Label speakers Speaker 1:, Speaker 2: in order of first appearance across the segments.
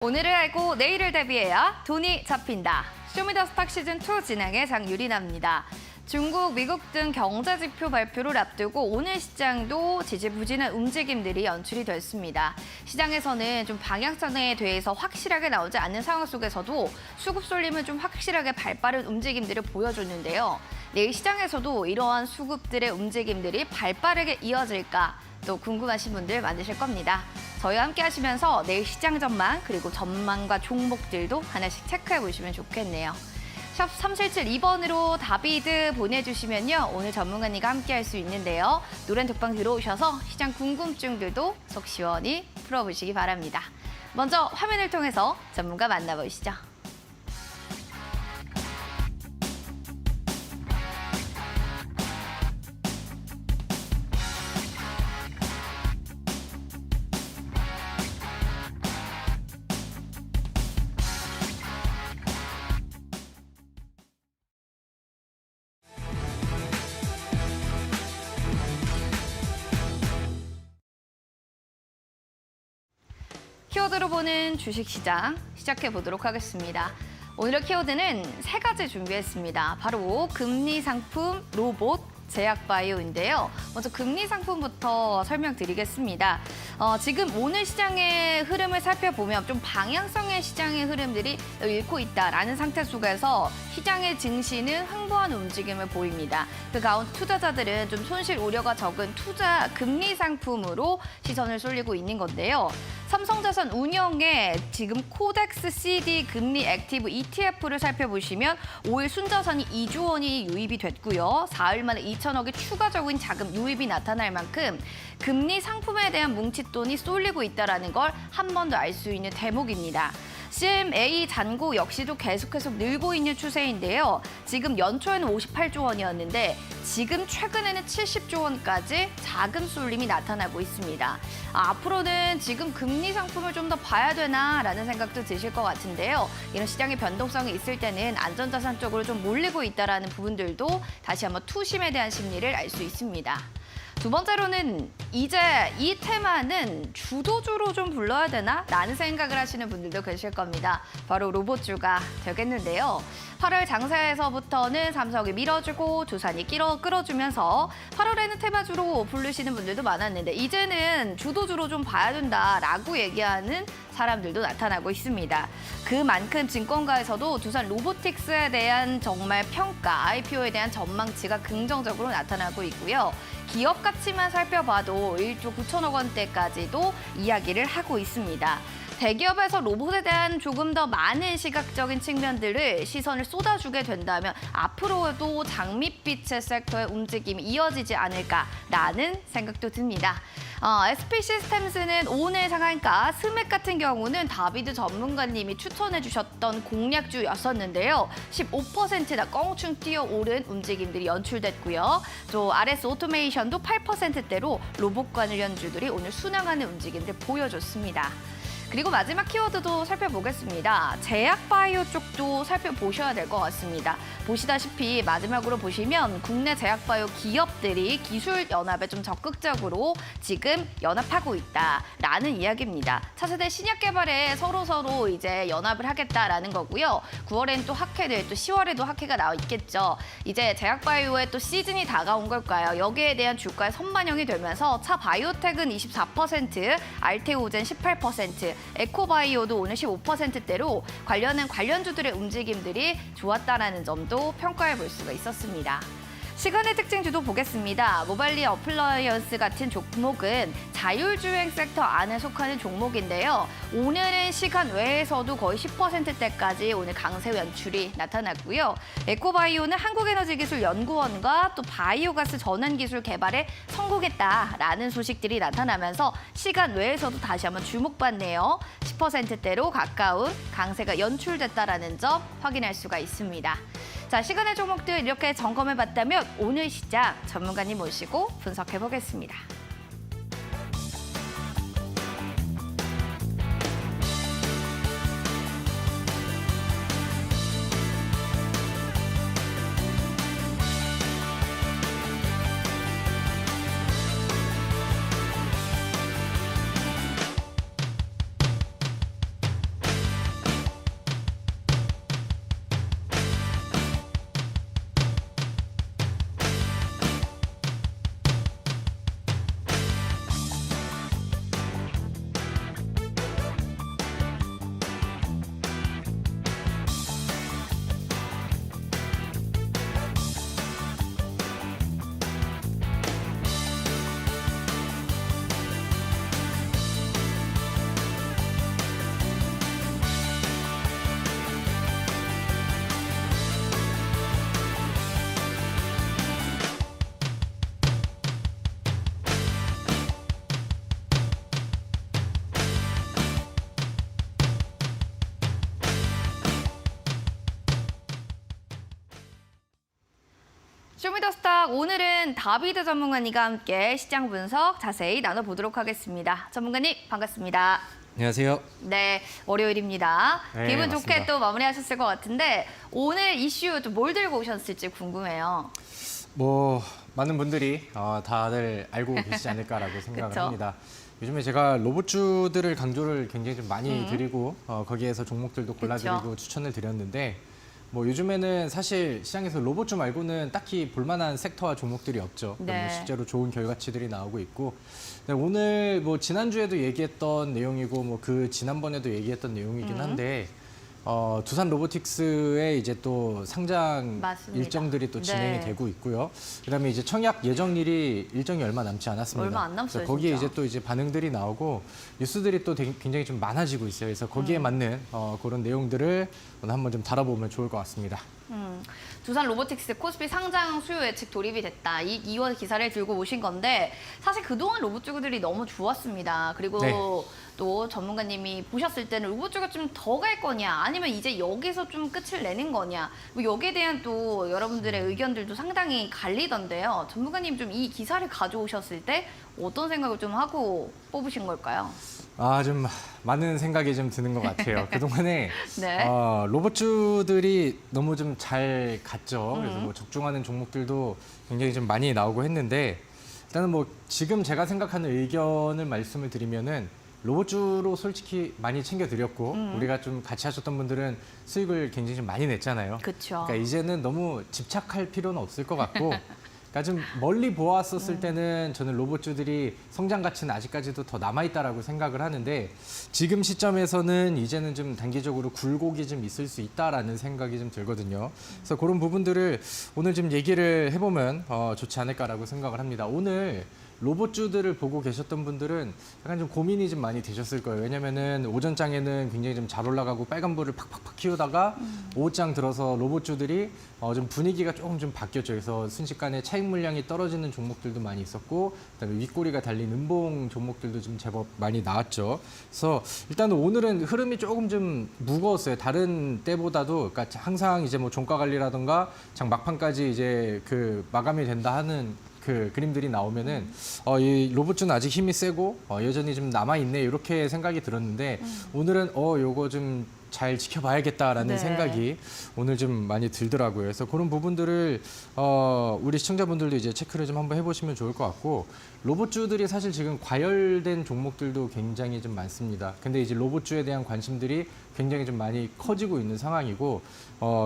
Speaker 1: 오늘을 알고 내일을 대비해야 돈이 잡힌다. 쇼미더스탁 시즌2 진행의 장유리나입니다. 중국, 미국 등 경제 지표 발표를 앞두고 오늘 시장도 지지부진한 움직임들이 연출이 됐습니다. 시장에서는 좀 방향성에 대해서 확실하게 나오지 않는 상황 속에서도 수급 쏠림은 좀 확실하게 발빠른 움직임들을 보여줬는데요. 내일 시장에서도 이러한 수급들의 움직임들이 발빠르게 이어질까 또 궁금하신 분들 많으실 겁니다. 저희와 함께 하시면서 내일 시장 전망 그리고 전망과 종목들도 하나씩 체크해 보시면 좋겠네요. 샵 3772번으로 다비드 보내주시면요. 오늘 전문가님과 함께 할 수 있는데요. 노란 독방 들어오셔서 시장 궁금증들도 속 시원히 풀어보시기 바랍니다. 먼저 화면을 통해서 전문가 만나보시죠. 키워드로 보는 주식시장 시작해 보도록 하겠습니다. 오늘의 키워드는 세 가지 준비했습니다. 바로 금리 상품, 로봇, 제약바이오인데요. 먼저 금리 상품부터 설명드리겠습니다. 지금 오늘 시장의 흐름을 살펴보면 좀 방향성의 시장의 흐름들이 잃고 있다라는 상태 속에서 시장의 증시는 횡보한 움직임을 보입니다. 그 가운데 투자자들은 좀 손실 우려가 적은 투자 금리 상품으로 시선을 쏠리고 있는 건데요. 삼성자산 운영에 지금 코덱스 CD 금리 액티브 ETF를 살펴보시면 5일 순자산이 2조 원이 유입이 됐고요. 4일 만에 2천억의 추가적인 자금 유입이 나타날 만큼 금리 상품에 대한 뭉칫돈이 쏠리고 있다는 걸 한 번 더 알 수 있는 대목입니다. CMA 잔고 역시도 계속해서 늘고 있는 추세인데요. 지금 연초에는 58조 원이었는데 지금 최근에는 70조 원까지 자금 쏠림이 나타나고 있습니다. 앞으로는 지금 금리 상품을 좀 더 봐야 되나라는 생각도 드실 것 같은데요. 이런 시장의 변동성이 있을 때는 안전자산 쪽으로 좀 몰리고 있다는 부분들도 다시 한번 투심에 대한 심리를 알 수 있습니다. 두 번째로는 이제 이 테마는 주도주로 좀 불러야 되나? 라는 생각을 하시는 분들도 계실 겁니다. 바로 로봇주가 되겠는데요. 8월 장세에서부터는 삼성이 밀어주고 두산이 끌어주면서 8월에는 테마주로 부르시는 분들도 많았는데 이제는 주도주로 좀 봐야 된다라고 얘기하는 사람들도 나타나고 있습니다. 그만큼 증권가에서도 두산 로보틱스에 대한 정말 평가, IPO에 대한 전망치가 긍정적으로 나타나고 있고요. 기업 가치만 살펴봐도 1조 9천억 원대까지도 이야기를 하고 있습니다. 대기업에서 로봇에 대한 조금 더 많은 시각적인 측면들을 시선을 쏟아주게 된다면 앞으로도 장밋빛의 섹터의 움직임이 이어지지 않을까라는 생각도 듭니다. SP 시스템스는 오늘 상한가 스맥 같은 경우는 다비드 전문가님이 추천해 주셨던 공략주였었는데요. 15%나 껑충 뛰어오른 움직임들이 연출됐고요. 또 RS 오토메이션도 8%대로 로봇 관련주들이 오늘 순항하는 움직임들 보여줬습니다. 그리고 마지막 키워드도 살펴보겠습니다. 제약바이오 쪽도 살펴보셔야 될 것 같습니다. 보시다시피 마지막으로 보시면 국내 제약바이오 기업들이 기술 연합에 좀 적극적으로 지금 연합하고 있다라는 이야기입니다. 차세대 신약 개발에 서로 이제 연합을 하겠다라는 거고요. 9월에는 또 학회들, 또 10월에도 학회가 나와 있겠죠. 이제 제약바이오의 또 시즌이 다가온 걸까요? 여기에 대한 주가에 선반영이 되면서 차 바이오텍은 24%, 알테오젠 18%, 에코바이오도 오늘 15%대로 관련주들의 움직임들이 좋았다라는 점도 평가해 볼 수가 있었습니다. 시간의 특징주도 보겠습니다. 모바일리 어플라이언스 같은 종목은 자율주행 섹터 안에 속하는 종목인데요. 오늘은 시간 외에서도 거의 10%대까지 오늘 강세 연출이 나타났고요. 에코바이오는 한국에너지기술연구원과 또 바이오가스 전환기술 개발에 성공했다라는 소식들이 나타나면서 시간 외에서도 다시 한번 주목받네요. 10%대로 가까운 강세가 연출됐다라는 점 확인할 수가 있습니다. 자, 시간의 종목들 이렇게 점검해봤다면 오늘 시장 전문가님 모시고 분석해보겠습니다. 쇼미더스탁 오늘은 다비드 전문가님과 함께 시장 분석 자세히 나눠보도록 하겠습니다. 전문가님 반갑습니다.
Speaker 2: 안녕하세요.
Speaker 1: 네, 월요일입니다.
Speaker 2: 네,
Speaker 1: 기분
Speaker 2: 맞습니다.
Speaker 1: 좋게 또 마무리하셨을 것 같은데 오늘 이슈 또 뭘 들고 오셨을지 궁금해요.
Speaker 2: 뭐 많은 분들이 다들 알고 계시지 않을까라고 생각을
Speaker 1: 그쵸?
Speaker 2: 합니다. 요즘에 제가 로봇주들을 강조를 굉장히 좀 많이 드리고 거기에서 종목들도 골라드리고
Speaker 1: 그쵸?
Speaker 2: 추천을 드렸는데 뭐 요즘에는 사실 시장에서 로봇주 말고는 딱히 볼만한 섹터와 종목들이 없죠.
Speaker 1: 네.
Speaker 2: 뭐 실제로 좋은 결과치들이 나오고 있고 네, 오늘 뭐 지난주에도 얘기했던 내용이고 뭐 그 지난번에도 얘기했던 내용이긴 한데 두산 로보틱스의 이제 또 상장
Speaker 1: 맞습니다.
Speaker 2: 일정들이 또 진행이
Speaker 1: 네.
Speaker 2: 되고 있고요. 그다음에 이제 청약 예정일이 일정이 얼마 남지 않았습니다.
Speaker 1: 얼마 안 남았어요,
Speaker 2: 그래서 거기에
Speaker 1: 진짜.
Speaker 2: 이제 또 이제 반응들이 나오고 뉴스들이 또 굉장히 좀 많아지고 있어요. 그래서 거기에 맞는 그런 내용들을 오늘 한번 좀 다뤄보면 좋을 것 같습니다.
Speaker 1: 두산 로보틱스 코스피 상장 수요 예측 돌입이 됐다. 이 2월 기사를 들고 오신 건데 사실 그동안 로봇주들이 너무 좋았습니다. 그리고
Speaker 2: 네.
Speaker 1: 또 전문가님이 보셨을 때는 로봇주가 좀 더 갈 거냐 아니면 이제 여기서 좀 끝을 내는 거냐 뭐 여기에 대한 또 여러분들의 의견들도 상당히 갈리던데요. 전문가님 좀 이 기사를 가져오셨을 때 어떤 생각을 좀 하고 뽑으신 걸까요?
Speaker 2: 좀 많은 생각이 좀 드는 것 같아요. 그동안에
Speaker 1: 네.
Speaker 2: 로봇주들이 너무 좀 잘 갔죠. 그래서 뭐 적중하는 종목들도 굉장히 좀 많이 나오고 했는데 일단은 뭐 지금 제가 생각하는 의견을 말씀을 드리면은 로봇주로 솔직히 많이 챙겨드렸고 우리가 좀 같이 하셨던 분들은 수익을 굉장히 좀 많이 냈잖아요.
Speaker 1: 그쵸.
Speaker 2: 그러니까 이제는 너무 집착할 필요는 없을 것 같고 그러니까 좀 멀리 보았었을 때는 저는 로봇주들이 성장 가치는 아직까지도 더 남아있다라고 생각을 하는데 지금 시점에서는 이제는 좀 단기적으로 굴곡이 좀 있을 수 있다라는 생각이 좀 들거든요. 그래서 그런 부분들을 오늘 좀 얘기를 해보면 좋지 않을까라고 생각을 합니다. 오늘 로봇주들을 보고 계셨던 분들은 약간 좀 고민이 좀 많이 되셨을 거예요. 왜냐면은 오전장에는 굉장히 좀 잘 올라가고 빨간불을 팍팍팍 키우다가 오후장 들어서 로봇주들이 좀 분위기가 조금 좀 바뀌었죠. 그래서 순식간에 차익 물량이 떨어지는 종목들도 많이 있었고 그다음에 윗꼬리가 달린 음봉 종목들도 좀 제법 많이 나왔죠. 그래서 일단은 오늘은 흐름이 조금 좀 무거웠어요. 다른 때보다도 그러니까 항상 이제 뭐 종가 관리라던가 장 막판까지 이제 그 마감이 된다 하는 그 그림들이 나오면은 이 로봇주는 아직 힘이 세고 여전히 좀 남아 있네 이렇게 생각이 들었는데 오늘은 요거 좀 잘 지켜봐야겠다라는
Speaker 1: 네.
Speaker 2: 생각이 오늘 좀 많이 들더라고요. 그래서 그런 부분들을 우리 시청자분들도 이제 체크를 좀 한번 해보시면 좋을 것 같고 로봇주들이 사실 지금 과열된 종목들도 굉장히 좀 많습니다. 근데 이제 로봇주에 대한 관심들이 굉장히 좀 많이 커지고 있는 상황이고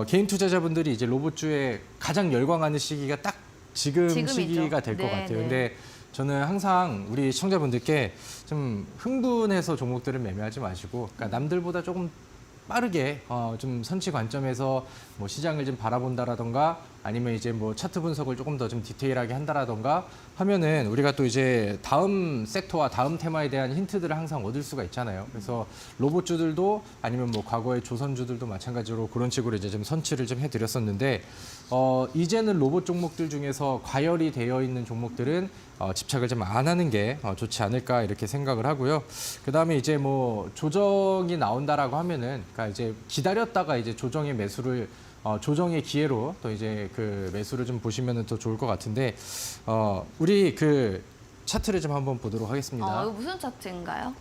Speaker 2: 개인 투자자분들이 이제 로봇주에 가장 열광하는 시기가 딱 지금
Speaker 1: 지금이죠.
Speaker 2: 시기가 될 것
Speaker 1: 네,
Speaker 2: 같아요.
Speaker 1: 네.
Speaker 2: 근데 저는 항상 우리 시청자분들께 좀 흥분해서 종목들을 매매하지 마시고, 그러니까 남들보다 조금 빠르게 좀 선취 관점에서 뭐 시장을 좀 바라본다라던가 아니면 이제 뭐 차트 분석을 조금 더 좀 디테일하게 한다라던가 하면은 우리가 또 이제 다음 섹터와 다음 테마에 대한 힌트들을 항상 얻을 수가 있잖아요. 그래서 로봇주들도 아니면 뭐 과거의 조선주들도 마찬가지로 그런 식으로 이제 좀 선취를 좀 해드렸었는데 이제는 로봇 종목들 중에서 과열이 되어 있는 종목들은 집착을 좀 안 하는 게 좋지 않을까 이렇게 생각을 하고요. 그다음에 이제 뭐 조정이 나온다라고 하면은 그러니까 이제 기다렸다가 이제 조정의 매수를 조정의 기회로 또 이제 그 매수를 좀 보시면은 더 좋을 것 같은데 우리 그 차트를 좀 한번 보도록 하겠습니다.
Speaker 1: 이거 무슨 차트인가요?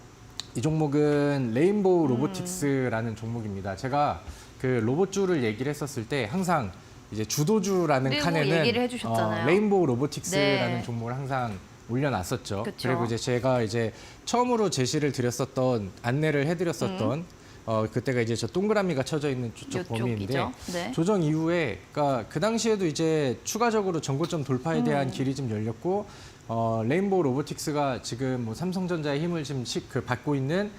Speaker 2: 이 종목은 레인보우 로보틱스라는 종목입니다. 제가 그 로봇주를 얘기를 했었을 때 항상 이제 주도주라는
Speaker 1: 그리고
Speaker 2: 칸에는
Speaker 1: 얘기를 해주셨잖아요.
Speaker 2: 레인보우 로보틱스라는
Speaker 1: 네.
Speaker 2: 종목을 항상 올려놨었죠.
Speaker 1: 그쵸.
Speaker 2: 그리고 이제 제가 이제 처음으로 제시를 드렸었던 안내를 해드렸었던 그때가 이제 저 동그라미가 쳐져 있는 쪽 범위인데
Speaker 1: 요쪽이죠. 네.
Speaker 2: 조정 이후에 그러니까 그 당시에도 이제 추가적으로 전고점 돌파에 대한 길이 좀 열렸고 레인보우 로보틱스가 지금 뭐 삼성전자의 힘을 지금 받고 있는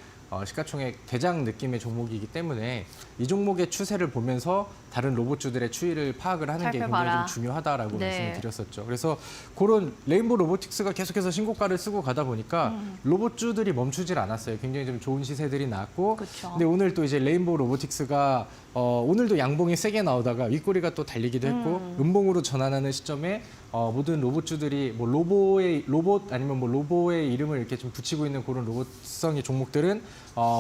Speaker 2: 시가총액 대장 느낌의 종목이기 때문에 이 종목의 추세를 보면서 다른 로봇주들의 추이를 파악을 하는 게 굉장히
Speaker 1: 살펴봐라.
Speaker 2: 좀 중요하다라고
Speaker 1: 네.
Speaker 2: 말씀을 드렸었죠. 그래서 그런 레인보우 로보틱스가 계속해서 신고가를 쓰고 가다 보니까 로봇주들이 멈추질 않았어요. 굉장히 좀 좋은 시세들이 나왔고
Speaker 1: 그쵸.
Speaker 2: 근데 오늘 또 이제 레인보우 로보틱스가 오늘도 양봉이 세게 나오다가 윗꼬리가 또 달리기도 했고 음봉으로 전환하는 시점에 모든 로봇주들이 뭐 로봇 아니면 뭐 로보의 이름을 이렇게 좀 붙이고 있는 그런 로봇성의 종목들은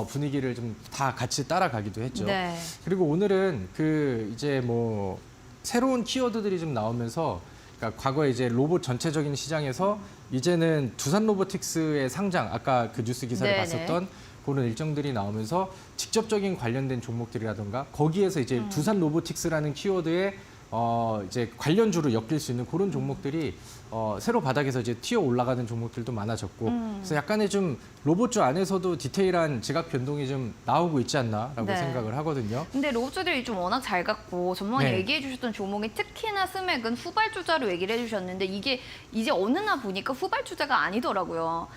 Speaker 2: 분위기를 좀 다 같이 따라가기도 했죠.
Speaker 1: 네.
Speaker 2: 그리고 오늘은 그 이제 뭐 새로운 키워드들이 좀 나오면서 그러니까 과거에 이제 로봇 전체적인 시장에서 이제는 두산 로보틱스의 상장, 아까 그 뉴스 기사를
Speaker 1: 네네.
Speaker 2: 봤었던 그런 일정들이 나오면서 직접적인 관련된 종목들이라던가 거기에서 이제 두산 로보틱스라는 키워드에 이제 관련주로 엮일 수 있는 그런 종목들이 새로 바닥에서 이제 튀어 올라가는 종목들도 많아졌고 그래서 약간의 좀 로봇주 안에서도 디테일한 지각 변동이 좀 나오고 있지 않나라고
Speaker 1: 네.
Speaker 2: 생각을 하거든요.
Speaker 1: 근데 로봇주들이 좀 워낙 잘 갔고 전문가님
Speaker 2: 네.
Speaker 1: 얘기해 주셨던 종목이 특히나 스맥은 후발주자로 얘기를 해주셨는데 이게 이제 어느 날 보니까 후발주자가 아니더라고요.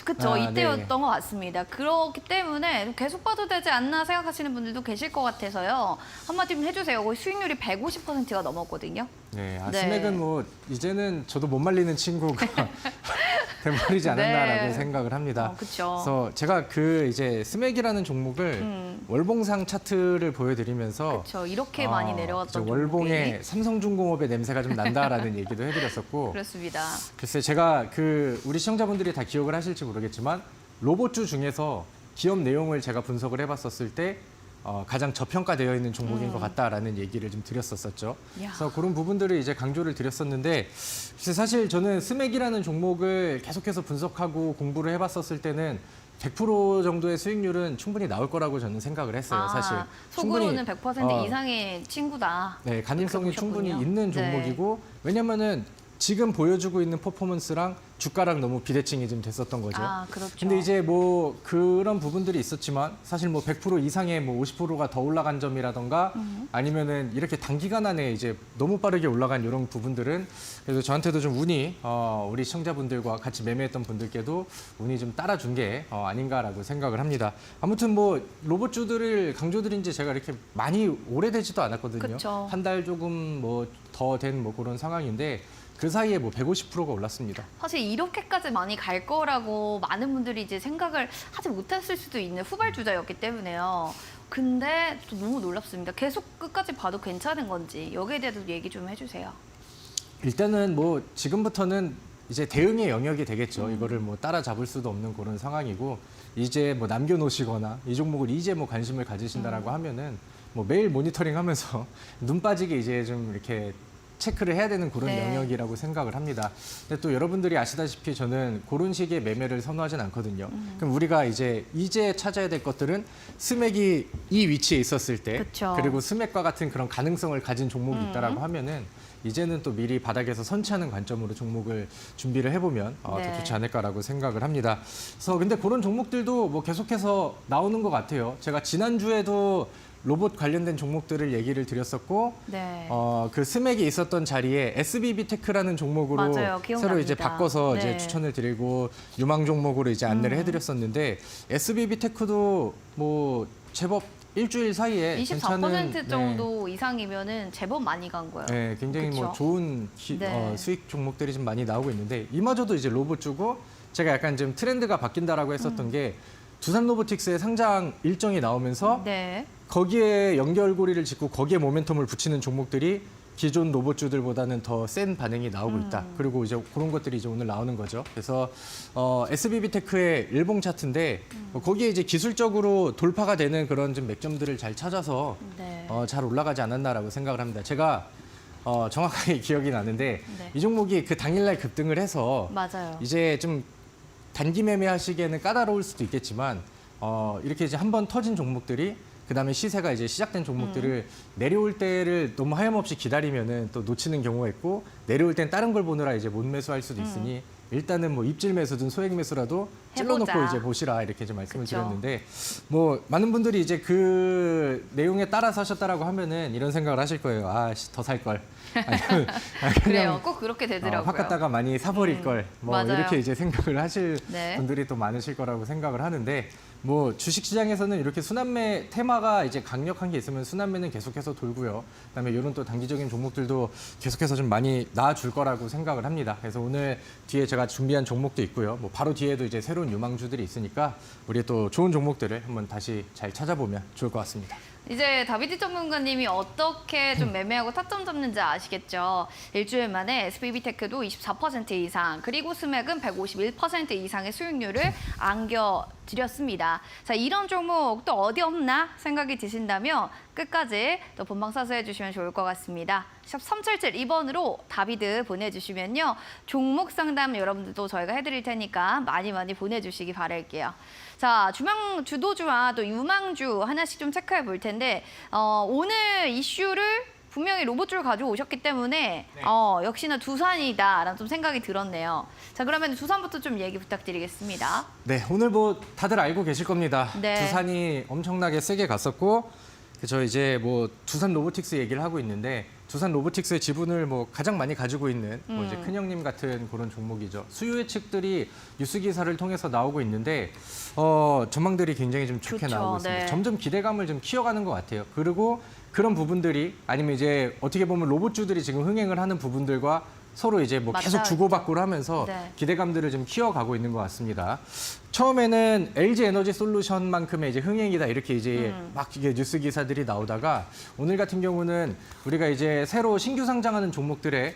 Speaker 1: 그쵸,
Speaker 2: 아,
Speaker 1: 이때였던
Speaker 2: 네.
Speaker 1: 것 같습니다. 그렇기 때문에 계속 봐도 되지 않나 생각하시는 분들도 계실 것 같아서요. 한마디 좀 해주세요. 거의 수익률이 150%가 넘었거든요.
Speaker 2: 네,
Speaker 1: 네.
Speaker 2: 스맥은 뭐 이제는 저도 못 말리는 친구가 돼버리지 않았나라고
Speaker 1: 네.
Speaker 2: 생각을 합니다.
Speaker 1: 그렇죠.
Speaker 2: 그래서 제가 그 이제 스맥이라는 종목을 월봉상 차트를 보여드리면서
Speaker 1: 그렇죠. 이렇게 많이 내려왔던
Speaker 2: 이제 월봉의
Speaker 1: 종목이.
Speaker 2: 삼성중공업의 냄새가 좀 난다라는 얘기도 해드렸었고
Speaker 1: 그렇습니다.
Speaker 2: 글쎄 제가 그 우리 시청자분들이 다 기억을 하실지 모르겠지만 로봇주 중에서 기업 내용을 제가 분석을 해봤었을 때 가장 저평가되어 있는 종목인 것 같다라는 얘기를 좀 드렸었죠.
Speaker 1: 야.
Speaker 2: 그래서 그런 부분들을 이제 강조를 드렸었는데 글쎄 사실 저는 스맥이라는 종목을 계속해서 분석하고 공부를 해봤었을 때는 100% 정도의 수익률은 충분히 나올 거라고 저는 생각을 했어요. 사실
Speaker 1: 속으로는 100%
Speaker 2: 어,
Speaker 1: 이상의 친구다.
Speaker 2: 네, 가능성이
Speaker 1: 그렇게
Speaker 2: 충분히
Speaker 1: 보셨군요.
Speaker 2: 있는
Speaker 1: 네.
Speaker 2: 종목이고 왜냐면은 지금 보여주고 있는 퍼포먼스랑 주가랑 너무 비대칭이 좀 됐었던 거죠.
Speaker 1: 아, 그렇죠.
Speaker 2: 근데 이제 뭐 그런 부분들이 있었지만 사실 뭐 100% 이상의 뭐 50%가 더 올라간 점이라던가 아니면은 이렇게 단기간 안에 이제 너무 빠르게 올라간 이런 부분들은 그래서 저한테도 좀 운이 우리 시청자분들과 같이 매매했던 분들께도 운이 좀 따라준 게 아닌가라고 생각을 합니다. 아무튼 뭐 로봇주들을 강조드린 지 제가 이렇게 많이 오래되지도 않았거든요.
Speaker 1: 그쵸.
Speaker 2: 한 달 조금 뭐 더 된 뭐 그런 상황인데 그 사이에 뭐 150%가 올랐습니다.
Speaker 1: 사실 이렇게까지 많이 갈 거라고 많은 분들이 이제 생각을 하지 못했을 수도 있는 후발주자였기 때문에요. 근데 또 너무 놀랍습니다. 계속 끝까지 봐도 괜찮은 건지 여기에 대해서 얘기 좀 해주세요.
Speaker 2: 일단은 뭐 지금부터는 이제 대응의 영역이 되겠죠. 이거를 뭐 따라잡을 수도 없는 그런 상황이고 이제 뭐 남겨놓으시거나 이 종목을 이제 뭐 관심을 가지신다라고 하면은 뭐 매일 모니터링하면서 눈 빠지게 이제 좀 이렇게 체크를 해야 되는 그런
Speaker 1: 네.
Speaker 2: 영역이라고 생각을 합니다. 근데 또 여러분들이 아시다시피 저는 그런 식의 매매를 선호하진 않거든요. 그럼 우리가 이제 찾아야 될 것들은 스맥이 이 위치에 있었을 때
Speaker 1: 그쵸.
Speaker 2: 그리고 스맥과 같은 그런 가능성을 가진 종목이 있다라고 하면은 이제는 또 미리 바닥에서 선취하는 관점으로 종목을 준비를 해보면
Speaker 1: 네.
Speaker 2: 더 좋지 않을까라고 생각을 합니다. 그래서 근데 그런 종목들도 뭐 계속해서 나오는 것 같아요. 제가 지난주에도 로봇 관련된 종목들을 얘기를 드렸었고
Speaker 1: 네.
Speaker 2: 그 스맥이 있었던 자리에 SBB테크라는 종목으로
Speaker 1: 맞아요. 기억납니다.
Speaker 2: 새로 이제 바꿔서
Speaker 1: 네.
Speaker 2: 이제 추천을 드리고 유망 종목으로 이제 안내를 해드렸었는데 SBB테크도 뭐 제법 일주일 사이에
Speaker 1: 24% 정도 이상이면은 제법 많이 간 거예요.
Speaker 2: 네, 굉장히 뭐
Speaker 1: 그쵸?
Speaker 2: 좋은
Speaker 1: 네.
Speaker 2: 수익 종목들이 좀 많이 나오고 있는데 이마저도 이제 로봇 주고 제가 약간 좀 트렌드가 바뀐다라고 했었던 게 두산 로보틱스의 상장 일정이 나오면서
Speaker 1: 네.
Speaker 2: 거기에 연결고리를 짓고 거기에 모멘텀을 붙이는 종목들이 기존 로봇주들보다는 더 센 반응이 나오고 있다. 그리고 이제 그런 것들이 이제 오늘 나오는 거죠. 그래서 SBB테크의 일봉 차트인데 거기에 이제 기술적으로 돌파가 되는 그런 좀 맥점들을 잘 찾아서
Speaker 1: 네.
Speaker 2: 잘 올라가지 않았나라고 생각을 합니다. 제가 정확하게 기억이 나는데
Speaker 1: 네.
Speaker 2: 이 종목이 그 당일날 급등을 해서
Speaker 1: 맞아요.
Speaker 2: 이제 좀 단기 매매하시기에는 까다로울 수도 있겠지만 이렇게 이제 한번 터진 종목들이 그다음에 시세가 이제 시작된 종목들을 내려올 때를 너무 하염없이 기다리면은 또 놓치는 경우가 있고 내려올 땐 다른 걸 보느라 이제 못 매수할 수도 있으니 일단은 뭐 입질 매수든 소액 매수라도 찔러놓고
Speaker 1: 해보자.
Speaker 2: 이제 보시라 이렇게 좀 말씀을
Speaker 1: 그쵸.
Speaker 2: 드렸는데 뭐 많은 분들이 이제 그 내용에 따라서 하셨다라고 하면은 이런 생각을 하실 거예요. 더 살 걸. 아니면
Speaker 1: 그래요. 꼭 그렇게 되더라고요.
Speaker 2: 확 갔다가 많이 사버릴 걸. 뭐
Speaker 1: 맞아요.
Speaker 2: 이렇게 이제 생각을 하실
Speaker 1: 네.
Speaker 2: 분들이 또 많으실 거라고 생각을 하는데 뭐 주식시장에서는 이렇게 순환매 테마가 이제 강력한 게 있으면 순환매는 계속해서 돌고요. 그다음에 이런 또 단기적인 종목들도 계속해서 좀 많이 나아줄 거라고 생각을 합니다. 그래서 오늘 뒤에 제가 준비한 종목도 있고요. 뭐 바로 뒤에도 이제 새로운 유망주들이 있으니까 우리 또 좋은 종목들을 한번 다시 잘 찾아보면 좋을 것 같습니다.
Speaker 1: 이제 다비드 전문가님이 어떻게 좀 매매하고 타점 잡는지 아시겠죠? 일주일 만에 SBB테크도 24% 이상, 그리고 스맥은 151% 이상의 수익률을 안겨드렸습니다. 자, 이런 종목 또 어디 없나 생각이 드신다면 끝까지 또 본방 사수해 주시면 좋을 것 같습니다. 샵 3772번으로 다비드 보내주시면요. 종목 상담 여러분들도 저희가 해드릴 테니까 많이 보내주시기 바랄게요. 자, 주도주와 또 유망주 하나씩 좀 체크해 볼 텐데 오늘 이슈를 분명히 로봇주를 가져오셨기 때문에 역시나 두산이다라는 좀 생각이 들었네요. 자, 그러면 두산부터 좀 얘기 부탁드리겠습니다.
Speaker 2: 네, 오늘 뭐 다들 알고 계실 겁니다.
Speaker 1: 네.
Speaker 2: 두산이 엄청나게 세게 갔었고, 저 이제 뭐 두산 로보틱스 얘기를 하고 있는데, 두산 로보틱스의 지분을 뭐 가장 많이 가지고 있는 뭐 이제 큰 형님 같은 그런 종목이죠. 수요 예측들이 뉴스 기사를 통해서 나오고 있는데 전망들이 굉장히 좀 좋게
Speaker 1: 좋죠.
Speaker 2: 나오고 있습니다.
Speaker 1: 네.
Speaker 2: 점점 기대감을 좀 키워가는 것 같아요. 그리고 그런 부분들이 아니면 이제 어떻게 보면 로봇주들이 지금 흥행을 하는 부분들과 서로 이제 뭐 계속
Speaker 1: 맞아요.
Speaker 2: 주고받고를 하면서
Speaker 1: 네.
Speaker 2: 기대감들을 좀 키워가고 있는 것 같습니다. 처음에는 LG 에너지 솔루션만큼의 이제 흥행이다 이렇게 이제 막 이게 뉴스 기사들이 나오다가 오늘 같은 경우는 우리가 이제 새로 신규 상장하는 종목들의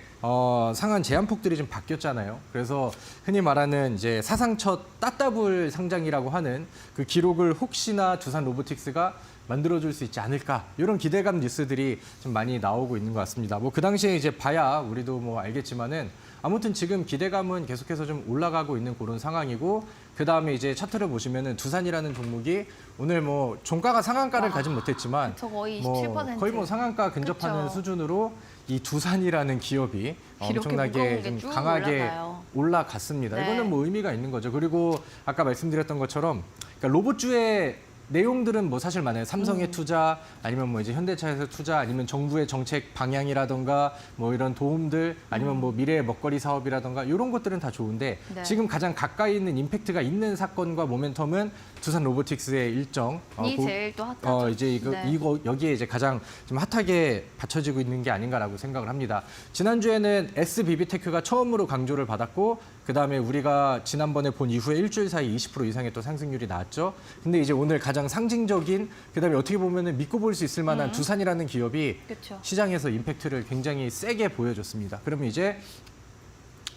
Speaker 2: 상한 제한폭들이 좀 바뀌었잖아요. 그래서 흔히 말하는 이제 사상 첫 따따블 상장이라고 하는 그 기록을 혹시나 두산 로보틱스가 만들어줄 수 있지 않을까 이런 기대감 뉴스들이 좀 많이 나오고 있는 것 같습니다. 뭐 그 당시에 이제 봐야 우리도 뭐 알겠지만은 아무튼 지금 기대감은 계속해서 좀 올라가고 있는 그런 상황이고 그 다음에 이제 차트를 보시면은 두산이라는 종목이 오늘 뭐 종가가 상한가를 가진 못했지만
Speaker 1: 저 거의
Speaker 2: 뭐
Speaker 1: 27%.
Speaker 2: 거의 뭐 상한가 근접하는
Speaker 1: 그쵸.
Speaker 2: 수준으로 이 두산이라는 기업이
Speaker 1: 이렇게
Speaker 2: 엄청나게
Speaker 1: 무거운 게
Speaker 2: 좀
Speaker 1: 쭉
Speaker 2: 강하게
Speaker 1: 올라가요.
Speaker 2: 올라갔습니다.
Speaker 1: 네.
Speaker 2: 이거는 뭐 의미가 있는 거죠. 그리고 아까 말씀드렸던 것처럼 그러니까 로봇주의 내용들은 뭐 사실 많아요. 삼성의 투자, 아니면 뭐 이제 현대차에서 투자, 아니면 정부의 정책 방향이라던가 뭐 이런 도움들, 아니면 뭐 미래의 먹거리 사업이라던가 이런 것들은 다 좋은데
Speaker 1: 네.
Speaker 2: 지금 가장 가까이 있는 임팩트가 있는 사건과 모멘텀은 두산 로보틱스의 일정.
Speaker 1: 이 제일 또 핫하죠.
Speaker 2: 이제
Speaker 1: 네.
Speaker 2: 이거 여기에 이제 가장 좀 핫하게 받쳐지고 있는 게 아닌가라고 생각을 합니다. 지난주에는 SBB테크가 처음으로 강조를 받았고 그다음에 우리가 지난번에 본 이후에 일주일 사이 20% 이상의 또 상승률이 나왔죠. 근데 이제 오늘 가장 상징적인 그다음에 어떻게 보면은 믿고 볼 수 있을 만한 두산이라는 기업이
Speaker 1: 그쵸.
Speaker 2: 시장에서 임팩트를 굉장히 세게 보여줬습니다. 그러면 이제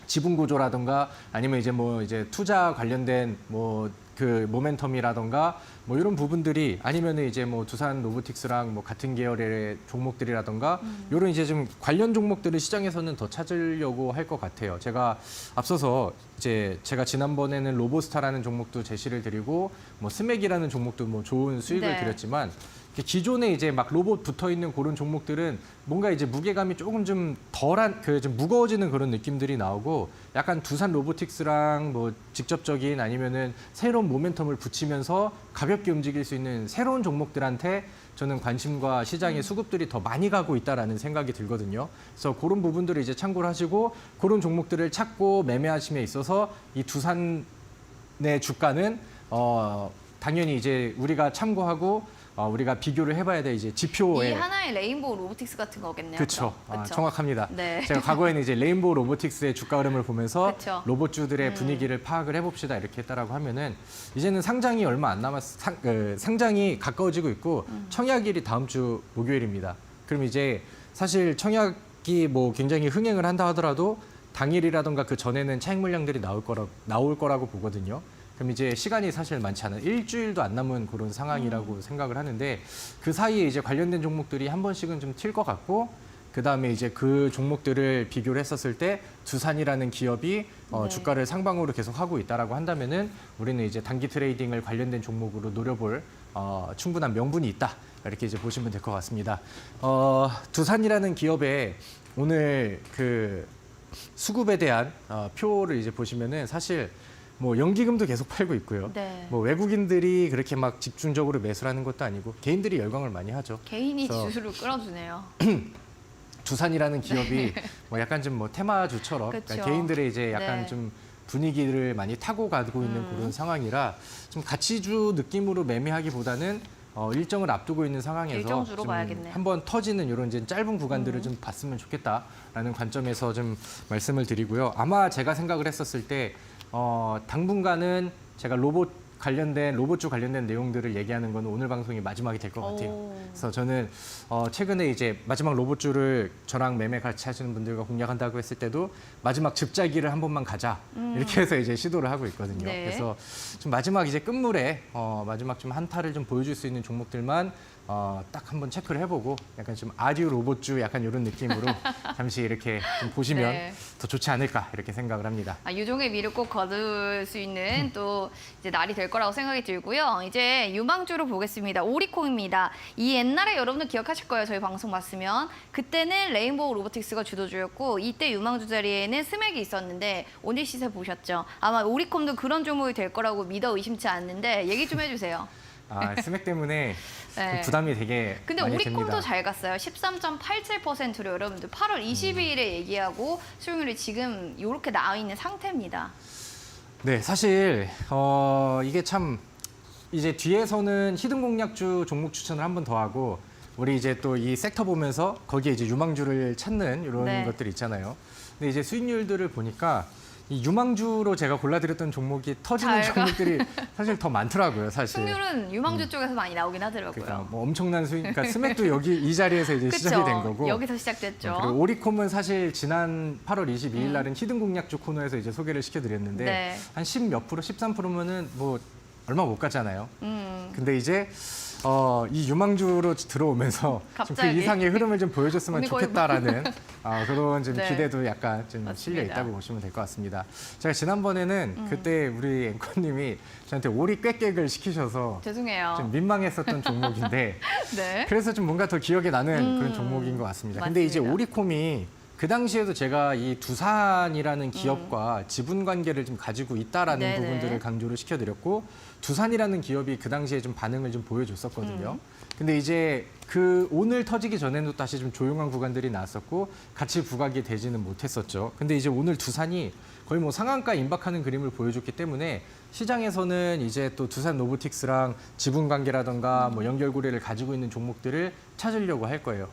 Speaker 2: 지분 구조라던가 아니면 이제 뭐 이제 투자 관련된 뭐 그 모멘텀이라던가 뭐 이런 부분들이 아니면은 이제 뭐 두산 로보틱스랑 뭐 같은 계열의 종목들이라던가 이런 이제 좀 관련 종목들을 시장에서는 더 찾으려고 할 것 같아요. 제가 앞서서 이제 제가 지난번에는 로보스타라는 종목도 제시를 드리고 뭐 스맥이라는 종목도 뭐 좋은 수익을
Speaker 1: 네.
Speaker 2: 드렸지만 기존에 이제 막 로봇 붙어 있는 그런 종목들은 뭔가 이제 무게감이 조금 좀 덜한 그 좀 무거워지는 그런 느낌들이 나오고 약간 두산 로보틱스랑 뭐 직접적인 아니면은 새로운 모멘텀을 붙이면서 가볍게 움직일 수 있는 새로운 종목들한테 저는 관심과 시장의 수급들이 더 많이 가고 있다라는 생각이 들거든요. 그래서 그런 부분들을 이제 참고를 하시고 그런 종목들을 찾고 매매하심에 있어서 이 두산의 주가는 당연히 이제 우리가 참고하고 우리가 비교를 해봐야 돼 이제
Speaker 1: 이
Speaker 2: 지표에
Speaker 1: 하나의 레인보우 로보틱스 같은 거겠네요.
Speaker 2: 그렇죠.
Speaker 1: 그럼. 그쵸?
Speaker 2: 정확합니다.
Speaker 1: 네.
Speaker 2: 제가 과거에는 이제 레인보우 로보틱스의 주가 흐름을 보면서
Speaker 1: 그쵸.
Speaker 2: 로봇주들의 분위기를 파악을 해봅시다 이렇게 했다라고 하면은 이제는 상장이 얼마 안 상장이 가까워지고 있고 청약일이 다음 주 목요일입니다. 그럼 이제 사실 청약이 뭐 굉장히 흥행을 한다 하더라도 당일이라던가 그 전에는 차익 물량들이 나올 거라고 보거든요. 그럼 이제 시간이 사실 많지 않아요. 일주일도 안 남은 그런 상황이라고 생각을 하는데 그 사이에 이제 관련된 종목들이 한 번씩은 좀 튈 것 같고 그다음에 이제 그 종목들을 비교를 했었을 때 두산이라는 기업이
Speaker 1: 네.
Speaker 2: 주가를 상방으로 계속 하고 있다라고 한다면은 우리는 이제 단기 트레이딩을 관련된 종목으로 노려볼 충분한 명분이 있다. 이렇게 이제 보시면 될 것 같습니다. 두산이라는 기업의 오늘 그 수급에 대한 표를 이제 보시면은 사실 뭐 연기금도 계속 팔고 있고요.
Speaker 1: 네.
Speaker 2: 뭐 외국인들이 그렇게 막 집중적으로 매수를 하는 것도 아니고 개인들이 열광을 많이 하죠.
Speaker 1: 개인이
Speaker 2: 그래서
Speaker 1: 지수를 끌어주네요.
Speaker 2: 두산이라는 기업이 뭐 약간 좀 뭐 테마주처럼
Speaker 1: 그쵸.
Speaker 2: 그러니까 개인들의 이제 약간
Speaker 1: 네.
Speaker 2: 좀 분위기를 많이 타고 가고 있는 그런 상황이라 좀 가치주 느낌으로 매매하기보다는 일정을 앞두고 있는 상황에서
Speaker 1: 일정주로
Speaker 2: 좀
Speaker 1: 봐야겠네요.
Speaker 2: 한번 터지는 이런 이제 짧은 구간들을 좀 봤으면 좋겠다라는 관점에서 좀 말씀을 드리고요. 아마 제가 생각을 했었을 때 당분간은 제가 로봇 관련된 로봇주 관련된 내용들을 얘기하는 건 오늘 방송이 마지막이 될 것 같아요.
Speaker 1: 오.
Speaker 2: 그래서 저는 최근에 이제 마지막 로봇주를 저랑 매매 같이 하시는 분들과 공략한다고 했을 때도 마지막 즙짜기를 한 번만 가자 이렇게 해서 이제 시도를 하고 있거든요.
Speaker 1: 네.
Speaker 2: 그래서 좀 마지막 이제 끝물에 마지막 좀 한타를 좀 보여줄 수 있는 종목들만 딱 한번 체크를 해보고 약간 좀 아류 로봇주 약간 이런 느낌으로 잠시 이렇게 좀 보시면
Speaker 1: 네.
Speaker 2: 더 좋지 않을까 이렇게 생각을 합니다.
Speaker 1: 유종의 미를 꼭 거둘 수 있는 또 이제 날이 될 거라고 생각이 들고요. 이제 유망주로 보겠습니다. 오리콩입니다. 이 옛날에 여러분들 기억하실 거예요. 저희 방송 봤으면. 그때는 레인보우 로보틱스가 주도주였고 이때 유망주 자리에는 스맥이 있었는데 오늘 시세 보셨죠? 아마 오리콤도 그런 종목이 될 거라고 믿어 의심치 않는데 얘기 좀 해주세요.
Speaker 2: 스맥 때문에
Speaker 1: 네.
Speaker 2: 좀 부담이 되게
Speaker 1: 근데
Speaker 2: 많이
Speaker 1: 오리콤도
Speaker 2: 됩니다.
Speaker 1: 잘 갔어요. 13.87%로 여러분들 8월 20일에 얘기하고 수익률이 지금 이렇게 나와 있는 상태입니다.
Speaker 2: 네, 사실 이게 참 이제 뒤에서는 히든 공략주 종목 추천을 한 번 더 하고 우리 이제 또 이 섹터 보면서 거기에 이제 유망주를 찾는 이런
Speaker 1: 네.
Speaker 2: 것들이 있잖아요. 근데 이제 수익률들을 보니까 이 유망주로 제가 골라드렸던 종목이 터지는
Speaker 1: 잘 가.
Speaker 2: 종목들이 사실 더 많더라고요, 사실.
Speaker 1: 수익률은 유망주 쪽에서 많이 나오긴 하더라고요.
Speaker 2: 그러니까 뭐 엄청난 수익, 그러니까 스맥도 여기 이 자리에서 이제
Speaker 1: 그쵸?
Speaker 2: 시작이 된 거고.
Speaker 1: 여기서 시작됐죠.
Speaker 2: 그리고 오리콤은 사실 지난 8월 22일 날은 히든 공략주 코너에서 이제 소개를 시켜드렸는데
Speaker 1: 네.
Speaker 2: 한 10몇 프로, 13%면은 뭐 얼마 못 갔잖아요.
Speaker 1: 음.
Speaker 2: 근데 이제 이 유망주로 들어오면서 좀 그
Speaker 1: 갑자기.
Speaker 2: 이상의 흐름을 좀 보여줬으면
Speaker 1: 오늘 거의
Speaker 2: 좋겠다라는 그런 좀
Speaker 1: 네.
Speaker 2: 기대도 약간 좀
Speaker 1: 맞습니다.
Speaker 2: 실려 있다고 보시면 될 것 같습니다. 제가 지난번에는 그때 우리 앵커님이 저한테 오리 꾀깨를 시키셔서
Speaker 1: 죄송해요.
Speaker 2: 좀 민망했었던 종목인데
Speaker 1: 네.
Speaker 2: 그래서 좀 뭔가 더 기억에 나는 그런 종목인 것 같습니다. 근데 이제
Speaker 1: 맞습니다.
Speaker 2: 오리콤이 그 당시에도 제가 이 두산이라는 기업과 지분 관계를 좀 가지고 있다라는
Speaker 1: 네네.
Speaker 2: 부분들을 강조를 시켜드렸고 두산이라는 기업이 그 당시에 좀 반응을 좀 보여줬었거든요. 근데 이제 그 오늘 터지기 전에도 다시 좀 조용한 구간들이 나왔었고 같이 부각이 되지는 못했었죠. 근데 이제 오늘 두산이 거의 뭐 상한가 임박하는 그림을 보여줬기 때문에 시장에서는 이제 또 두산 로보틱스랑 지분 관계라던가 뭐 연결고리를 가지고 있는 종목들을 찾으려고 할 거예요.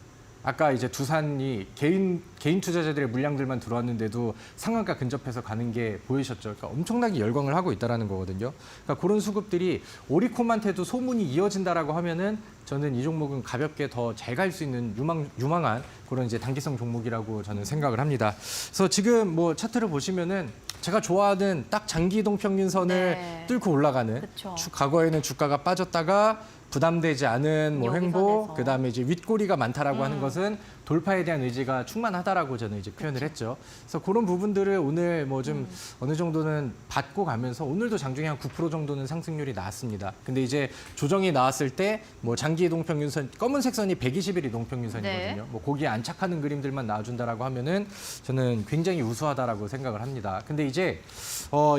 Speaker 2: 아까 이제 두산이 개인 투자자들의 물량들만 들어왔는데도 상한가 근접해서 가는 게 보이셨죠. 그러니까 엄청나게 열광을 하고 있다라는 거거든요. 그러니까 그런 수급들이 오리콤한테도 소문이 이어진다라고 하면은 저는 이 종목은 가볍게 더 잘 갈 수 있는 유망한 그런 이제 단기성 종목이라고 저는 생각을 합니다. 그래서 지금 뭐 차트를 보시면은 제가 좋아하는 딱 장기 이동 평균선을
Speaker 1: 네.
Speaker 2: 뚫고 올라가는
Speaker 1: 그쵸.
Speaker 2: 과거에는 주가가 빠졌다가 부담되지 않은 뭐
Speaker 1: 여기선에서.
Speaker 2: 횡보, 그다음에 이제 윗꼬리가 많다라고 하는 것은 돌파에 대한 의지가 충만하다라고 저는 이제 표현을 했죠. 그래서 그런 부분들을 오늘 뭐 좀 어느 정도는 받고 가면서 오늘도 장중에 한 9% 정도는 상승률이 나왔습니다. 근데 이제 조정이 나왔을 때 뭐 장기 이동 평균선 검은색 선이 120일 이동 평균선이거든요.
Speaker 1: 네.
Speaker 2: 뭐 거기에 안착하는 그림들만 나와준다라고 하면은 저는 굉장히 우수하다라고 생각을 합니다. 근데 이제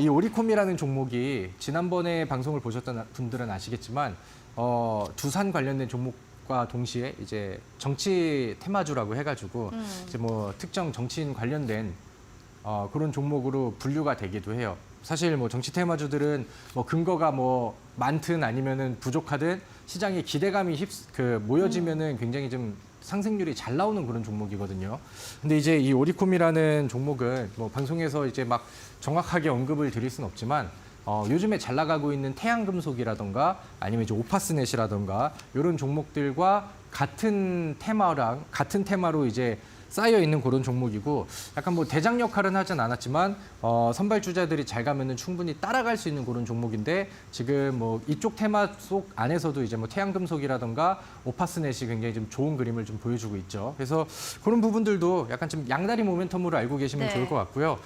Speaker 2: 이 오리콤이라는 종목이 지난번에 방송을 보셨던 분들은 아시겠지만 두산 관련된 종목과 동시에 이제 정치 테마주라고 해가지고 이제 뭐 특정 정치인 관련된 그런 종목으로 분류가 되기도 해요. 사실 뭐 정치 테마주들은 뭐 근거가 뭐 많든 아니면은 부족하든 시장에 기대감이 모여지면은 굉장히 좀 상승률이 잘 나오는 그런 종목이거든요. 근데 이제 이 오리콤이라는 종목은 뭐 방송에서 이제 막 정확하게 언급을 드릴 수는 없지만 요즘에 잘 나가고 있는 태양금속이라던가 아니면 이제 오파스넷이라던가 이런 종목들과 같은 테마로 이제 쌓여 있는 그런 종목이고 약간 뭐 대장 역할은 하진 않았지만 선발 주자들이 잘 가면은 충분히 따라갈 수 있는 그런 종목인데 지금 뭐 이쪽 테마 속 안에서도 이제 뭐 태양금속이라던가 오파스넷이 굉장히 좀 좋은 그림을 좀 보여주고 있죠. 그래서 그런 부분들도 약간 좀 양다리 모멘텀으로 알고 계시면
Speaker 1: 네.
Speaker 2: 좋을 것 같고요.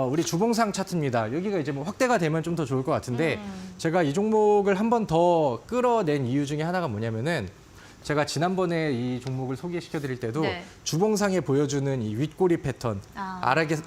Speaker 2: 우리 주봉상 차트입니다. 여기가 이제 뭐 확대가 되면 좀 더 좋을 것 같은데 제가 이 종목을 한 번 더 끌어낸 이유 중에 하나가 뭐냐면은 제가 지난번에 이 종목을 소개시켜 드릴 때도
Speaker 1: 네.
Speaker 2: 주봉상에 보여주는 이 윗꼬리 패턴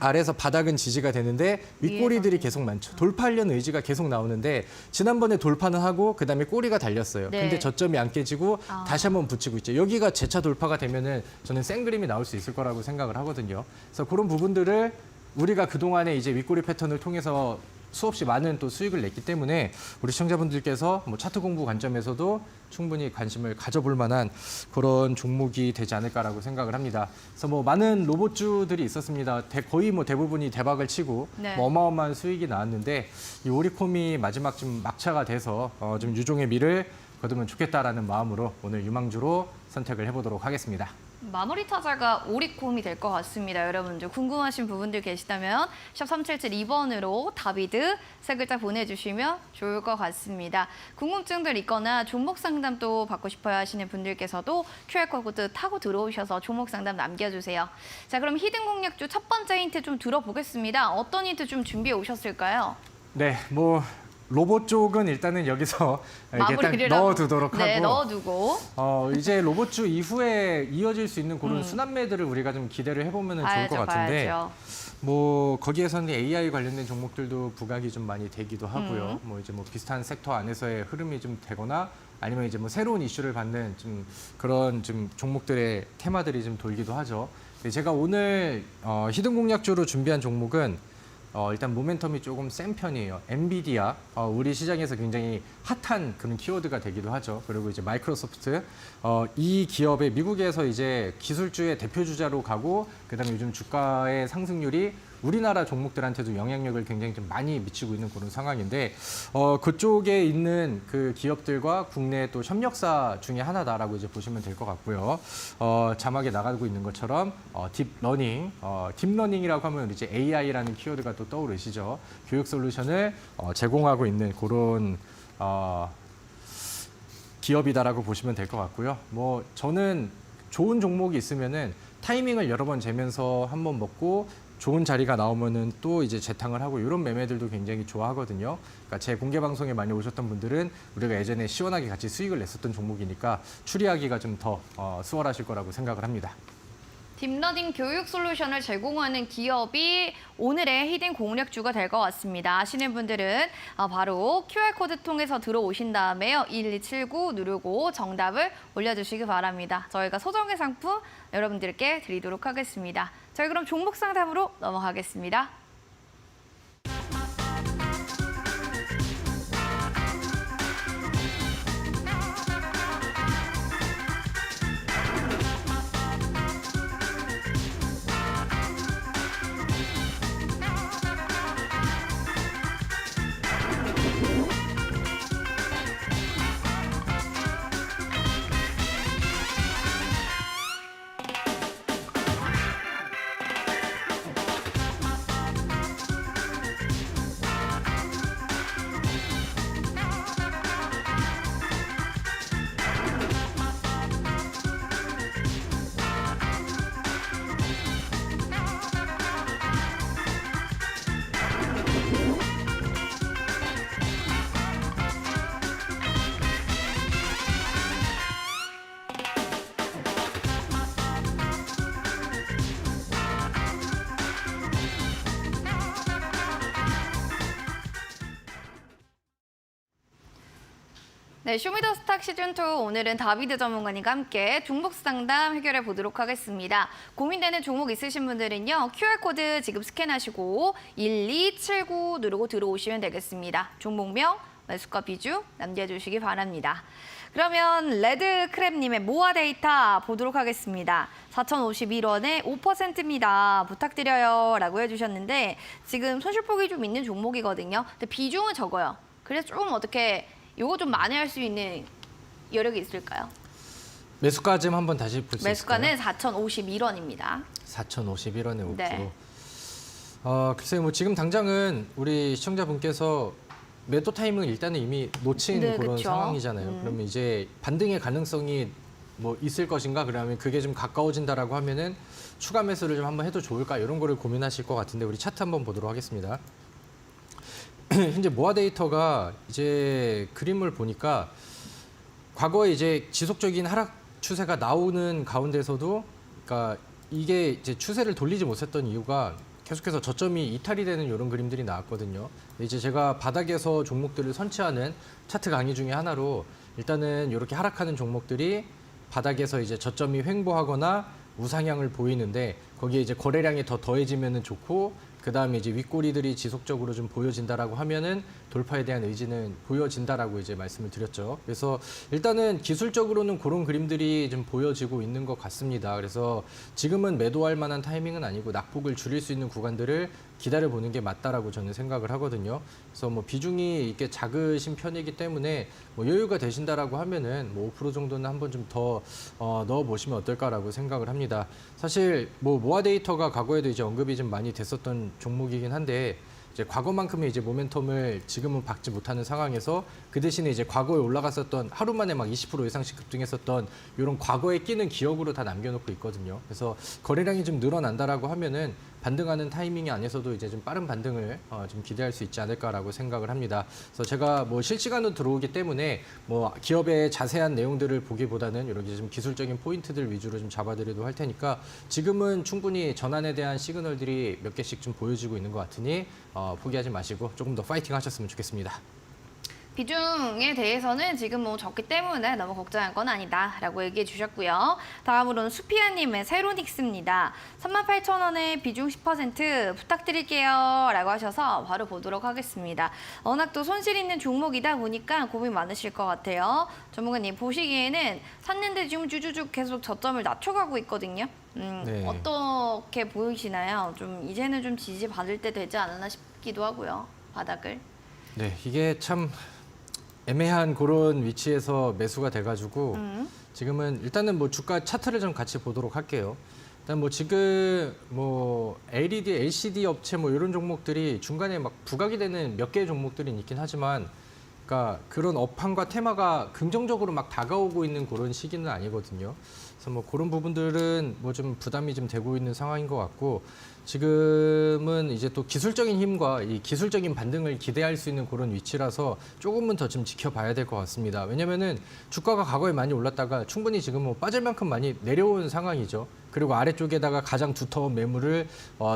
Speaker 2: 아래에서 바닥은 지지가 되는데 윗꼬리들이 계속 많죠. 돌파하려는 의지가 계속 나오는데 지난번에 돌파는 하고 그다음에 꼬리가 달렸어요.
Speaker 1: 네.
Speaker 2: 근데 저점이 안 깨지고 다시 한번 붙이고 있죠. 여기가 재차 돌파가 되면은 저는 센 그림이 나올 수 있을 거라고 생각을 하거든요. 그래서 그런 부분들을 우리가 그동안에 이제 윗꼬리 패턴을 통해서 수없이 많은 또 수익을 냈기 때문에 우리 시청자분들께서 뭐 차트 공부 관점에서도 충분히 관심을 가져볼 만한 그런 종목이 되지 않을까라고 생각을 합니다. 그래서 뭐 많은 로봇주들이 있었습니다. 거의 뭐 대부분이 대박을 치고
Speaker 1: 네.
Speaker 2: 뭐 어마어마한 수익이 나왔는데 이 오리콤이 마지막 좀 막차가 돼서 좀 유종의 미를 거두면 좋겠다라는 마음으로 오늘 유망주로 선택을 해보도록 하겠습니다.
Speaker 1: 마무리 타자가 오리콤이 될 것 같습니다. 여러분들 궁금하신 부분들 계시다면 샵 3772번으로 다비드 세 글자 보내주시면 좋을 것 같습니다. 궁금증들 있거나 종목 상담도 받고 싶어야 하시는 분들께서도 QR코드 타고 들어오셔서 종목 상담 남겨주세요. 자, 그럼 히든 공략주 첫 번째 힌트 좀 들어보겠습니다. 어떤 힌트 좀 준비해 오셨을까요?
Speaker 2: 네, 뭐 로봇 쪽은 일단은 여기서 이렇게 딱
Speaker 1: 마무리를
Speaker 2: 넣어두도록
Speaker 1: 네,
Speaker 2: 하고
Speaker 1: 넣어두고.
Speaker 2: 이제 로봇주 이후에 이어질 수 있는 그런 순환매들을 우리가 좀 기대를 해보면 좋을 것 같은데
Speaker 1: 봐야죠.
Speaker 2: 뭐 거기에서는 AI 관련된 종목들도 부각이 좀 많이 되기도 하고요. 뭐 이제 뭐 비슷한 섹터 안에서의 흐름이 좀 되거나 아니면 이제 뭐 새로운 이슈를 받는 좀 그런 좀 종목들의 테마들이 좀 돌기도 하죠. 근데 제가 오늘 히든 공략주로 준비한 종목은 일단 모멘텀이 조금 센 편이에요. 엔비디아, 우리 시장에서 굉장히 핫한 그런 키워드가 되기도 하죠. 그리고 이제 마이크로소프트, 이 기업의 미국에서 이제 기술주의 대표 주자로 가고, 그다음에 요즘 주가의 상승률이 우리나라 종목들한테도 영향력을 굉장히 좀 많이 미치고 있는 그런 상황인데, 그쪽에 있는 그 기업들과 국내 또 협력사 중에 하나다라고 이제 보시면 될 것 같고요. 자막에 나가고 있는 것처럼 딥러닝, 딥러닝이라고 하면 이제 AI라는 키워드가 또 떠오르시죠. 교육 솔루션을 제공하고 있는 그런 기업이다라고 보시면 될 것 같고요. 뭐 저는 좋은 종목이 있으면은 타이밍을 여러 번 재면서 한번 먹고 좋은 자리가 나오면은 또 이제 재탕을 하고 이런 매매들도 굉장히 좋아하거든요. 그러니까 제 공개 방송에 많이 오셨던 분들은 우리가 예전에 시원하게 같이 수익을 냈었던 종목이니까 추리하기가 좀 더 수월하실 거라고 생각을 합니다.
Speaker 1: 딥러닝 교육 솔루션을 제공하는 기업이 오늘의 히든 공략주가 될 것 같습니다. 아시는 분들은 바로 QR코드 통해서 들어오신 다음에요. 1279 누르고 정답을 올려주시기 바랍니다. 저희가 소정의 상품 여러분들께 드리도록 하겠습니다. 저희 그럼 종목 상담으로 넘어가겠습니다. 네, 쇼미더스탁 시즌2 오늘은 다비드 전문가님과 함께 종목 상담 해결해 보도록 하겠습니다. 고민되는 종목 있으신 분들은요. QR코드 지금 스캔하시고 1279 누르고 들어오시면 되겠습니다. 종목명, 매수가 비중 남겨주시기 바랍니다. 그러면 레드크랩님의 모아 데이터 보도록 하겠습니다. 4,051원에 5%입니다. 부탁드려요 라고 해주셨는데 지금 손실폭이 좀 있는 종목이거든요. 근데 비중은 적어요. 그래서 좀 어떻게 요거 좀 만회할 수 있는 여력이 있을까요?
Speaker 2: 매수가 좀 한번 다시 볼 수 있을까요?
Speaker 1: 매수가는 4,051원입니다.
Speaker 2: 4,051원에 5%.
Speaker 1: 네.
Speaker 2: 글쎄요, 뭐 지금 당장은 우리 시청자분께서 매도 타이밍을 일단은 이미 놓친
Speaker 1: 네,
Speaker 2: 그런
Speaker 1: 그쵸.
Speaker 2: 상황이잖아요. 그러면 이제 반등의 가능성이 뭐 있을 것인가? 그러면 그게 좀 가까워진다라고 하면은 추가 매수를 좀 한번 해도 좋을까? 이런 거를 고민하실 것 같은데 우리 차트 한번 보도록 하겠습니다. 현재 모아 데이터가 이제 그림을 보니까 과거에 이제 지속적인 하락 추세가 나오는 가운데서도 그러니까 이게 이제 추세를 돌리지 못했던 이유가 계속해서 저점이 이탈이 되는 이런 그림들이 나왔거든요. 이제 제가 바닥에서 종목들을 선취하는 차트 강의 중에 하나로 일단은 이렇게 하락하는 종목들이 바닥에서 이제 저점이 횡보하거나 우상향을 보이는데 거기에 이제 거래량이 더 더해지면은 좋고 그다음에 이제 윗꼬리들이 지속적으로 좀 보여진다라고 하면은 돌파에 대한 의지는 보여진다라고 이제 말씀을 드렸죠. 그래서 일단은 기술적으로는 그런 그림들이 좀 보여지고 있는 것 같습니다. 그래서 지금은 매도할 만한 타이밍은 아니고 낙폭을 줄일 수 있는 구간들을 기다려보는 게 맞다라고 저는 생각을 하거든요. 그래서 뭐 비중이 이렇게 작으신 편이기 때문에 뭐 여유가 되신다라고 하면은 뭐 5% 정도는 한번 좀 더 넣어보시면 어떨까라고 생각을 합니다. 사실 뭐 모아 데이터가 과거에도 이제 언급이 좀 많이 됐었던 종목이긴 한데 이제 과거만큼의 이제 모멘텀을 지금은 받지 못하는 상황에서 그 대신에 이제 과거에 올라갔었던 하루 만에 막 20% 이상씩 급등했었던 이런 과거에 끼는 기억으로 다 남겨놓고 있거든요. 그래서 거래량이 좀 늘어난다라고 하면은 반등하는 타이밍이 안에서도 이제 좀 빠른 반등을 좀 기대할 수 있지 않을까라고 생각을 합니다. 그래서 제가 뭐 실시간으로 들어오기 때문에 뭐 기업의 자세한 내용들을 보기보다는 이렇게 좀 기술적인 포인트들 위주로 좀 잡아드리도록 할 테니까 지금은 충분히 전환에 대한 시그널들이 몇 개씩 좀 보여지고 있는 것 같으니 포기하지 마시고 조금 더 파이팅 하셨으면 좋겠습니다.
Speaker 1: 비중에 대해서는 지금 뭐 적기 때문에 너무 걱정할 건 아니다라고 얘기해 주셨고요. 다음으로는 수피아님의 세로닉스입니다. 38,000원에 비중 10% 부탁드릴게요 라고 하셔서 바로 보도록 하겠습니다. 워낙 또 손실 있는 종목이다 보니까 고민 많으실 것 같아요. 전문가님 보시기에는 샀는데 지금 주주쭉 계속 저점을 낮춰가고 있거든요.
Speaker 2: 네.
Speaker 1: 어떻게 보이시나요? 좀 이제는 좀 지지 받을 때 되지 않았나 싶기도 하고요. 바닥을.
Speaker 2: 네, 이게 참 애매한 그런 위치에서 매수가 돼가지고 지금은 일단은 뭐 주가 차트를 좀 같이 보도록 할게요. 일단 뭐 지금 뭐 LED, LCD 업체 뭐 이런 종목들이 중간에 막 부각이 되는 몇 개의 종목들이 있긴 하지만 그러니까 그런 업황과 테마가 긍정적으로 막 다가오고 있는 그런 시기는 아니거든요. 그래서 뭐 그런 부분들은 뭐 좀 부담이 좀 되고 있는 상황인 것 같고 지금은 이제 또 기술적인 힘과 이 기술적인 반등을 기대할 수 있는 그런 위치라서 조금은 더 좀 지켜봐야 될 것 같습니다. 왜냐면은 주가가 과거에 많이 올랐다가 충분히 지금 뭐 빠질 만큼 많이 내려온 상황이죠. 그리고 아래쪽에다가 가장 두터운 매물을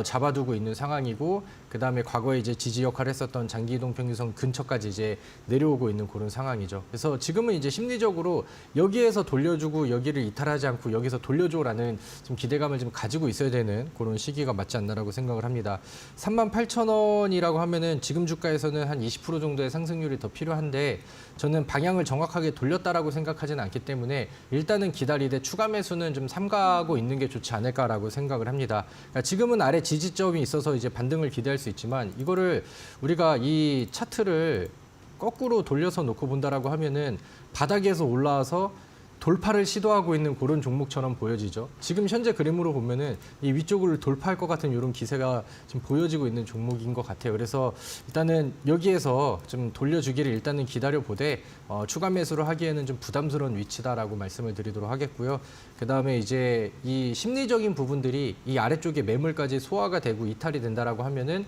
Speaker 2: 잡아두고 있는 상황이고 그다음에 과거에 이제 지지 역할을 했었던 장기 이동 평균선 근처까지 이제 내려오고 있는 그런 상황이죠. 그래서 지금은 이제 심리적으로 여기에서 돌려주고 여기를 이탈하지 않고 여기서 돌려줘라는 좀 기대감을 좀 가지고 있어야 되는 그런 시기가 맞지 않나라고 생각을 합니다. 38,000원이라고 하면은 지금 주가에서는 한 20% 정도의 상승률이 더 필요한데 저는 방향을 정확하게 돌렸다라고 생각하지는 않기 때문에 일단은 기다리되 추가 매수는 좀 삼가하고 있는 게 좋지 않을까라고 생각을 합니다. 그러니까 지금은 아래 지지점이 있어서 이제 반등을 기대할 수 있지만 이거를 우리가 이 차트를 거꾸로 돌려서 놓고 본다라고 하면은 바닥에서 올라와서 돌파를 시도하고 있는 그런 종목처럼 보여지죠. 지금 현재 그림으로 보면은 이 위쪽을 돌파할 것 같은 이런 기세가 지금 보여지고 있는 종목인 것 같아요. 그래서 일단은 여기에서 좀 돌려주기를 일단은 기다려보되 추가 매수를 하기에는 좀 부담스러운 위치다라고 말씀을 드리도록 하겠고요. 그다음에 이제 이 심리적인 부분들이 이 아래쪽에 매물까지 소화가 되고 이탈이 된다라고 하면은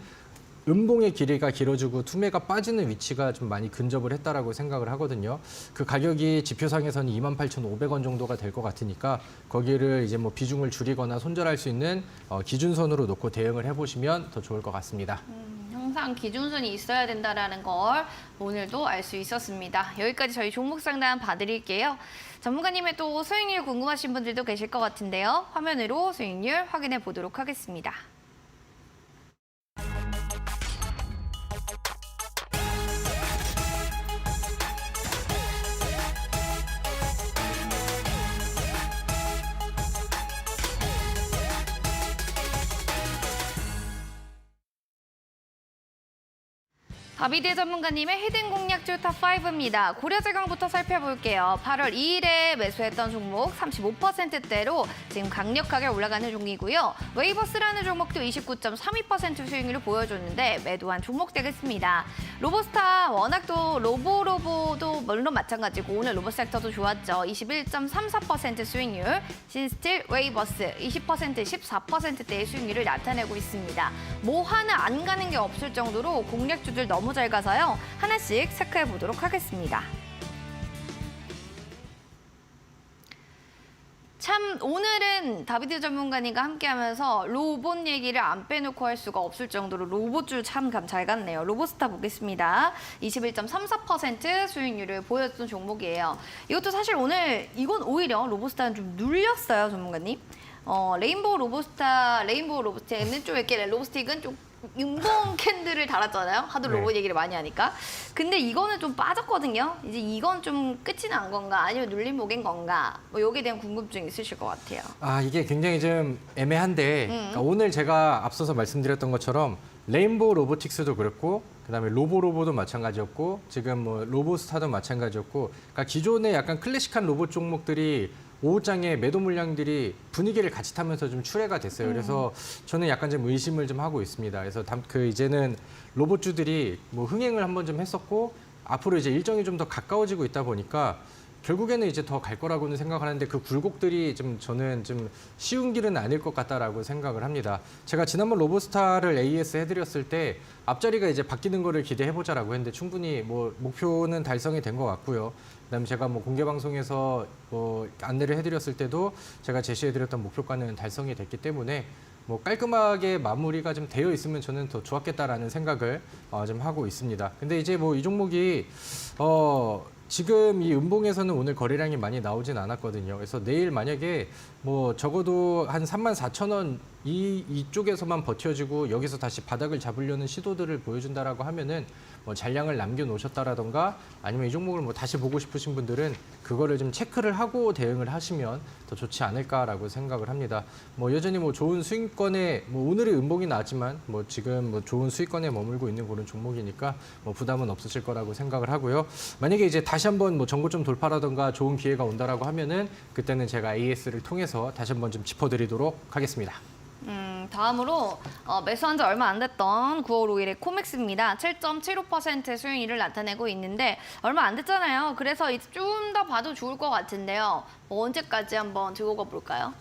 Speaker 2: 음봉의 길이가 길어지고 투매가 빠지는 위치가 좀 많이 근접을 했다라고 생각을 하거든요. 그 가격이 지표상에서는 28,500원 정도가 될 것 같으니까 거기를 이제 뭐 비중을 줄이거나 손절할 수 있는 기준선으로 놓고 대응을 해보시면 더 좋을 것 같습니다.
Speaker 1: 항상 기준선이 있어야 된다는 걸 오늘도 알 수 있었습니다. 여기까지 저희 종목 상담 봐드릴게요. 전문가님의 또 수익률 궁금하신 분들도 계실 것 같은데요. 화면으로 수익률 확인해 보도록 하겠습니다. 다비드 전문가님의 히든 공략주 탑5입니다. 고려제강부터 살펴볼게요. 8월 2일에 매수했던 종목 35%대로 지금 강력하게 올라가는 종이고요. 웨이버스라는 종목도 29.32% 수익률을 보여줬는데 매도한 종목 되겠습니다. 로보스타 워낙 또 로보도 물론 마찬가지고 오늘 로보 섹터도 좋았죠. 21.34% 수익률, 신스틸, 웨이버스 20%, 14%대의 수익률을 나타내고 있습니다. 뭐 하나 안 가는 게 없을 정도로 공략주들 너무 잘 가서요. 하나씩 체크해 보도록 하겠습니다. 참 오늘은 다비드 전문가님과 함께하면서 로봇 얘기를 안 빼놓고 할 수가 없을 정도로 로봇줄 참 잘 갔네요. 로보스타 보겠습니다. 21.34% 수익률을 보였던 종목이에요. 이것도 사실 오늘 이건 오히려 로보스타는 좀 눌렸어요, 전문가님. 레인보우 로보스틱은 좀 이렇게 로보스틱은 좀 윤봉 캔들을 달았잖아요. 하도
Speaker 2: 네.
Speaker 1: 로봇 얘기를 많이 하니까. 근데 이거는 좀 빠졌거든요. 이제 이건 좀 끝이 난 건가 아니면 눌림목인 건가 뭐 여기에 대한 궁금증이 있으실 것 같아요.
Speaker 2: 아, 이게 굉장히 좀 애매한데 그러니까 오늘 제가 앞서서 말씀드렸던 것처럼 레인보우 로보틱스도 그렇고 그다음에 로보로보도 마찬가지였고 지금 뭐 로보스타도 마찬가지였고 그러니까 기존의 약간 클래식한 로봇 종목들이 오후장에 매도 물량들이 분위기를 같이 타면서 좀 출회가 됐어요. 그래서 저는 약간 좀 의심을 좀 하고 있습니다. 그래서 이제는 로봇주들이 뭐 흥행을 한번 좀 했었고 앞으로 이제 일정이 좀 더 가까워지고 있다 보니까 결국에는 이제 더 갈 거라고는 생각하는데 그 굴곡들이 좀 저는 좀 쉬운 길은 아닐 것 같다라고 생각을 합니다. 제가 지난번 로보스타를 AS 해드렸을 때 앞자리가 이제 바뀌는 거를 기대해보자라고 했는데 충분히 뭐 목표는 달성이 된 것 같고요. 그다음에 제가 뭐 공개 방송에서 뭐 안내를 해드렸을 때도 제가 제시해드렸던 목표가는 달성이 됐기 때문에 뭐 깔끔하게 마무리가 좀 되어 있으면 저는 더 좋았겠다라는 생각을 좀 하고 있습니다. 근데 이제 뭐 이 종목이 지금 이 음봉에서는 오늘 거래량이 많이 나오진 않았거든요. 그래서 내일 만약에 뭐 적어도 한 34,000원 이쪽에서만 버텨지고 여기서 다시 바닥을 잡으려는 시도들을 보여준다라고 하면은 뭐 잔량을 남겨놓으셨다라던가 아니면 이 종목을 뭐 다시 보고 싶으신 분들은 그거를 좀 체크를 하고 대응을 하시면 더 좋지 않을까라고 생각을 합니다. 뭐 여전히 뭐 좋은 수익권에 뭐 오늘의 음봉이 나왔지만 뭐 지금 뭐 좋은 수익권에 머물고 있는 그런 종목이니까 뭐 부담은 없으실 거라고 생각을 하고요. 만약에 이제 다시 한번 뭐 전고점 돌파라던가 좋은 기회가 온다라고 하면은 그때는 제가 AS를 통해서 다시 한번 좀 짚어드리도록 하겠습니다.
Speaker 1: 다음으로 매수한 지 얼마 안 됐던 9월 5일의 코맥스입니다. 7.75%의 수익률을 나타내고 있는데 얼마 안 됐잖아요. 그래서 이제 좀 더 봐도 좋을 것 같은데요. 뭐 언제까지 한번 들고 가볼까요?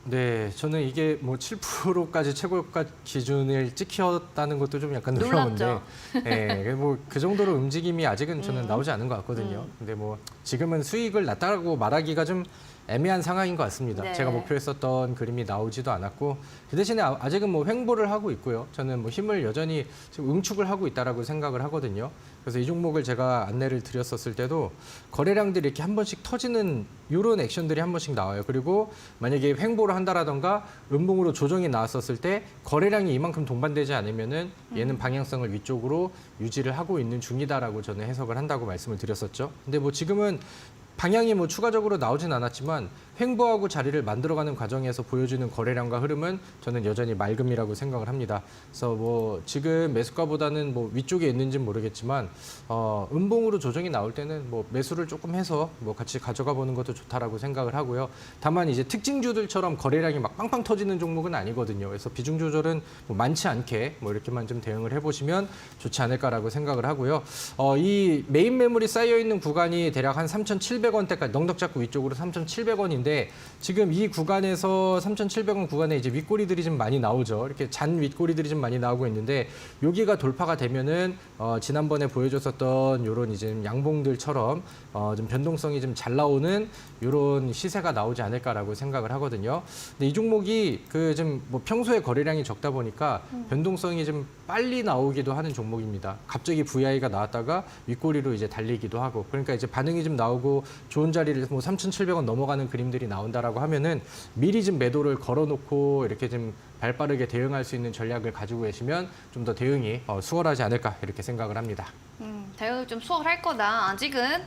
Speaker 2: 네, 저는 이게 뭐 7%까지 최고가 기준을 찍혔다는 것도 좀 약간 놀라운데,
Speaker 1: 놀랍죠.
Speaker 2: 네, 뭐 그 정도로 움직임이 아직은 저는 나오지 않은 것 같거든요. 근데 뭐 지금은 수익을 났다고 말하기가 좀 애매한 상황인 것 같습니다.
Speaker 1: 네.
Speaker 2: 제가 목표했었던 그림이 나오지도 않았고 그 대신에 아직은 뭐 횡보를 하고 있고요. 저는 뭐 힘을 여전히 지금 응축을 하고 있다라고 생각을 하거든요. 그래서 이 종목을 제가 안내를 드렸었을 때도 거래량들이 이렇게 한 번씩 터지는 이런 액션들이 한 번씩 나와요. 그리고 만약에 횡보를 한다라던가 음봉으로 조정이 나왔었을 때 거래량이 이만큼 동반되지 않으면은 얘는 방향성을 위쪽으로 유지를 하고 있는 중이다라고 저는 해석을 한다고 말씀을 드렸었죠. 근데 뭐 지금은 방향이 뭐 추가적으로 나오진 않았지만 횡보하고 자리를 만들어가는 과정에서 보여주는 거래량과 흐름은 저는 여전히 맑음이라고 생각을 합니다. 그래서 뭐 지금 매수가보다는 뭐 위쪽에 있는지는 모르겠지만 음봉으로 조정이 나올 때는 뭐 매수를 조금 해서 뭐 같이 가져가 보는 것도 좋다라고 생각을 하고요. 다만 이제 특징주들처럼 거래량이 막 빵빵 터지는 종목은 아니거든요. 그래서 비중 조절은 뭐 많지 않게 뭐 이렇게만 좀 대응을 해보시면 좋지 않을까라고 생각을 하고요. 이 메인 매물이 쌓여 있는 구간이 대략 한 3,700원대까지 넉넉 잡고 위쪽으로 3,700원인데 지금 이 구간에서 3,700원 구간에 이제 윗꼬리들이 좀 많이 나오죠. 이렇게 잔 윗꼬리들이 좀 많이 나오고 있는데 여기가 돌파가 되면은 지난번에 보여줬었던 이런 이제 양봉들처럼 좀 변동성이 좀 잘 나오는 이런 시세가 나오지 않을까라고 생각을 하거든요. 근데 이 종목이 그 좀 뭐 평소에 거래량이 적다 보니까 변동성이 좀 빨리 나오기도 하는 종목입니다. 갑자기 VI가 나왔다가 윗꼬리로 이제 달리기도 하고 그러니까 이제 반응이 좀 나오고 좋은 자리를 뭐 3,700원 넘어가는 그림들이 나온다라고 하면은 미리 좀 매도를 걸어놓고 이렇게 좀 발빠르게 대응할 수 있는 전략을 가지고 계시면 좀 더 대응이 수월하지 않을까 이렇게 생각을 합니다.
Speaker 1: 대응이 좀 수월할 거다. 아직은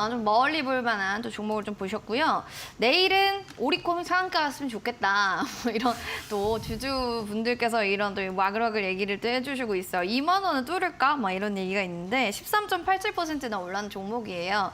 Speaker 1: 좀 멀리 볼 만한 또 종목을 좀 보셨고요. 내일은 오리콤 상한가 갔으면 좋겠다. 뭐 이런 또 주주분들께서 이런 또 와글와글 얘기를 또 해주시고 있어요. 2만 원은 뚫을까? 막 이런 얘기가 있는데 13.87%나 올라는 종목이에요.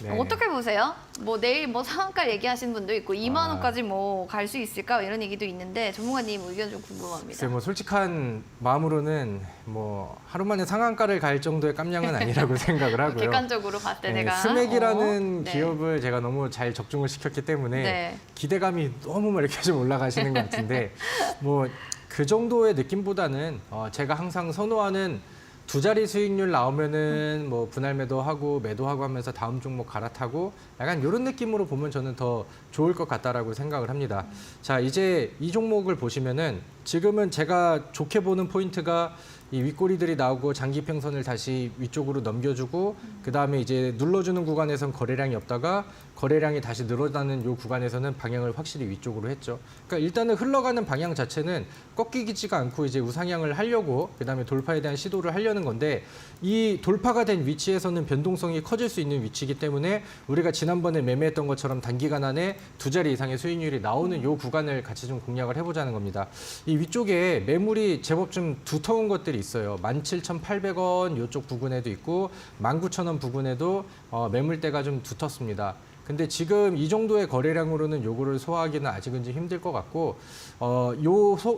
Speaker 2: 네.
Speaker 1: 어떻게 보세요? 뭐 내일 뭐 상한가 얘기하시는 분도 있고 2만 원까지 뭐 갈 수 있을까? 이런 얘기도 있는데 전문가님 의견 좀 궁금합니다.
Speaker 2: 글쎄 뭐 솔직한 마음으로는 뭐 하루 만에 상한가를 갈 정도의 깜냥은 아니라고 생각을 하고요.
Speaker 1: 객관적으로 봤을 때 내가
Speaker 2: 스맥이라는
Speaker 1: 네.
Speaker 2: 기업을 제가 너무 잘 적중을 시켰기 때문에
Speaker 1: 네.
Speaker 2: 기대감이 너무 막 이렇게 좀 올라가시는 것 같은데 뭐 그 정도의 느낌보다는 제가 항상 선호하는 두 자리 수익률 나오면은 뭐 분할 매도하고 매도하고 하면서 다음 종목 갈아타고 약간 이런 느낌으로 보면 저는 더 좋을 것 같다라고 생각을 합니다. 자, 이제 이 종목을 보시면은 지금은 제가 좋게 보는 포인트가 이 윗꼬리들이 나오고 장기평선을 다시 위쪽으로 넘겨주고 그다음에 이제 눌러주는 구간에선 거래량이 없다가 거래량이 다시 늘어나는 요 구간에서는 방향을 확실히 위쪽으로 했죠. 그러니까 일단은 흘러가는 방향 자체는 꺾이지가 않고 이제 우상향을 하려고 그다음에 돌파에 대한 시도를 하려는 건데 이 돌파가 된 위치에서는 변동성이 커질 수 있는 위치이기 때문에 우리가 지난번에 매매했던 것처럼 단기간 안에 두 자리 이상의 수익률이 나오는 요 구간을 같이 좀 공략을 해보자는 겁니다. 이 위쪽에 매물이 제법 좀 두터운 것들이 있어요. 17,800원 이쪽 부근에도 있고 19,000원 부근에도 매물대가 좀 두텁습니다. 근데 지금 이 정도의 거래량으로는 요거를 소화하기는 아직은 좀 힘들 것 같고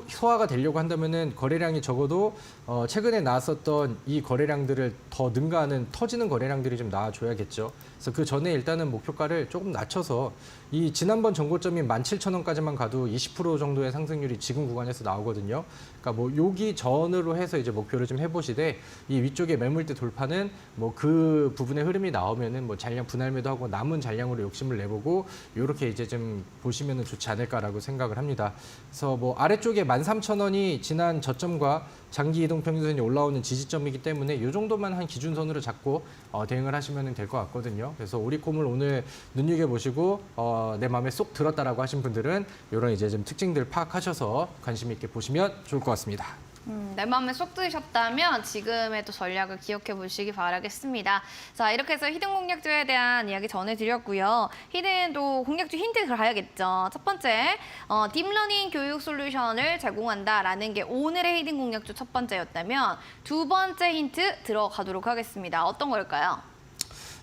Speaker 2: 소화가 되려고 한다면은 거래량이 적어도 최근에 나왔었던 이 거래량들을 더 능가하는 터지는 거래량들이 좀 나와줘야겠죠. 그래서 그 전에 일단은 목표가를 조금 낮춰서 이 지난번 전고점인 17,000원까지만 가도 20% 정도의 상승률이 지금 구간에서 나오거든요. 그러니까 뭐 여기 전으로 해서 이제 목표를 좀 해보시되 이 위쪽에 매물대 돌파는 뭐 그 부분의 흐름이 나오면은 뭐 잔량 분할 매도하고 남은 잔량으로 욕심을 내보고 이렇게 이제 좀 보시면은 좋지 않을까라고 생각을 합니다. 그래서 뭐 아래쪽에 13,000원이 지난 저점과 장기 이동 평균선이 올라오는 지지점이기 때문에 이 정도만 한 기준선으로 잡고 대응을 하시면 될 것 같거든요. 그래서 오리콤을 오늘 눈여겨보시고 내 마음에 쏙 들었다라고 하신 분들은 이런 이제 좀 특징들 파악하셔서 관심 있게 보시면 좋을 것 같습니다.
Speaker 1: 내 마음에 쏙 드셨다면 지금의 또 전략을 기억해 보시기 바라겠습니다. 자, 이렇게 해서 히든 공략주에 대한 이야기 전해드렸고요. 히든도 공략주 힌트 가야겠죠. 첫 번째, 딥러닝 교육 솔루션을 제공한다라는 게 오늘의 히든 공략주 첫 번째였다면 두 번째 힌트 들어가도록 하겠습니다. 어떤 걸까요?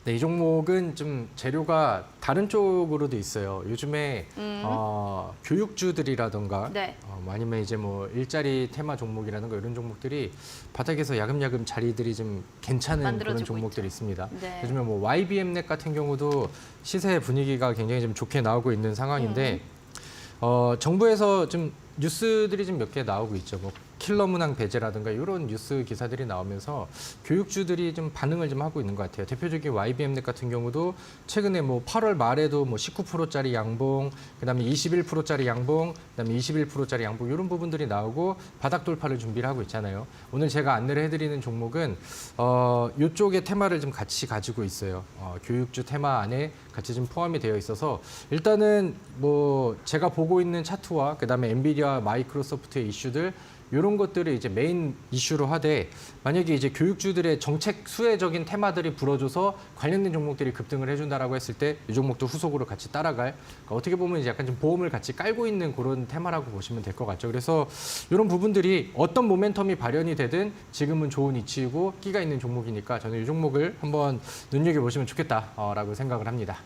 Speaker 2: 네, 이 종목은 좀 재료가 다른 쪽으로도 있어요. 요즘에 교육주들이라던가
Speaker 1: 네.
Speaker 2: 뭐 아니면 이제 뭐 일자리 테마 종목이라든가 이런 종목들이 바닥에서 야금야금 자리들이 좀 괜찮은 그런
Speaker 1: 만들어지고
Speaker 2: 종목들이
Speaker 1: 있죠.
Speaker 2: 있습니다.
Speaker 1: 네.
Speaker 2: 요즘에 뭐 YBM넷 같은 경우도 시세 분위기가 굉장히 좀 좋게 나오고 있는 상황인데 정부에서 좀 뉴스들이 좀 몇 개 나오고 있죠. 뭐 킬러 문항 배제라든가 이런 뉴스 기사들이 나오면서 교육주들이 좀 반응을 좀 하고 있는 것 같아요. 대표적인 YBM넷 같은 경우도 최근에 뭐 8월 말에도 뭐 19%짜리 양봉, 그다음에 21%짜리 양봉, 그다음에 21%짜리 양봉 이런 부분들이 나오고 바닥 돌파를 준비를 하고 있잖아요. 오늘 제가 안내를 해드리는 종목은 이쪽의 테마를 좀 같이 가지고 있어요. 교육주 테마 안에 같이 좀 포함이 되어 있어서 일단은 뭐 제가 보고 있는 차트와 그다음에 엔비디아, 마이크로소프트의 이슈들 이런 것들을 이제 메인 이슈로 하되 만약에 이제 교육주들의 정책 수혜적인 테마들이 불어줘서 관련된 종목들이 급등을 해준다라고 했을 때 이 종목도 후속으로 같이 따라갈 그러니까 어떻게 보면 이제 약간 좀 보험을 같이 깔고 있는 그런 테마라고 보시면 될 것 같죠. 그래서 이런 부분들이 어떤 모멘텀이 발현이 되든 지금은 좋은 이치이고 끼가 있는 종목이니까 저는 이 종목을 한번 눈여겨보시면 좋겠다라고 생각을 합니다.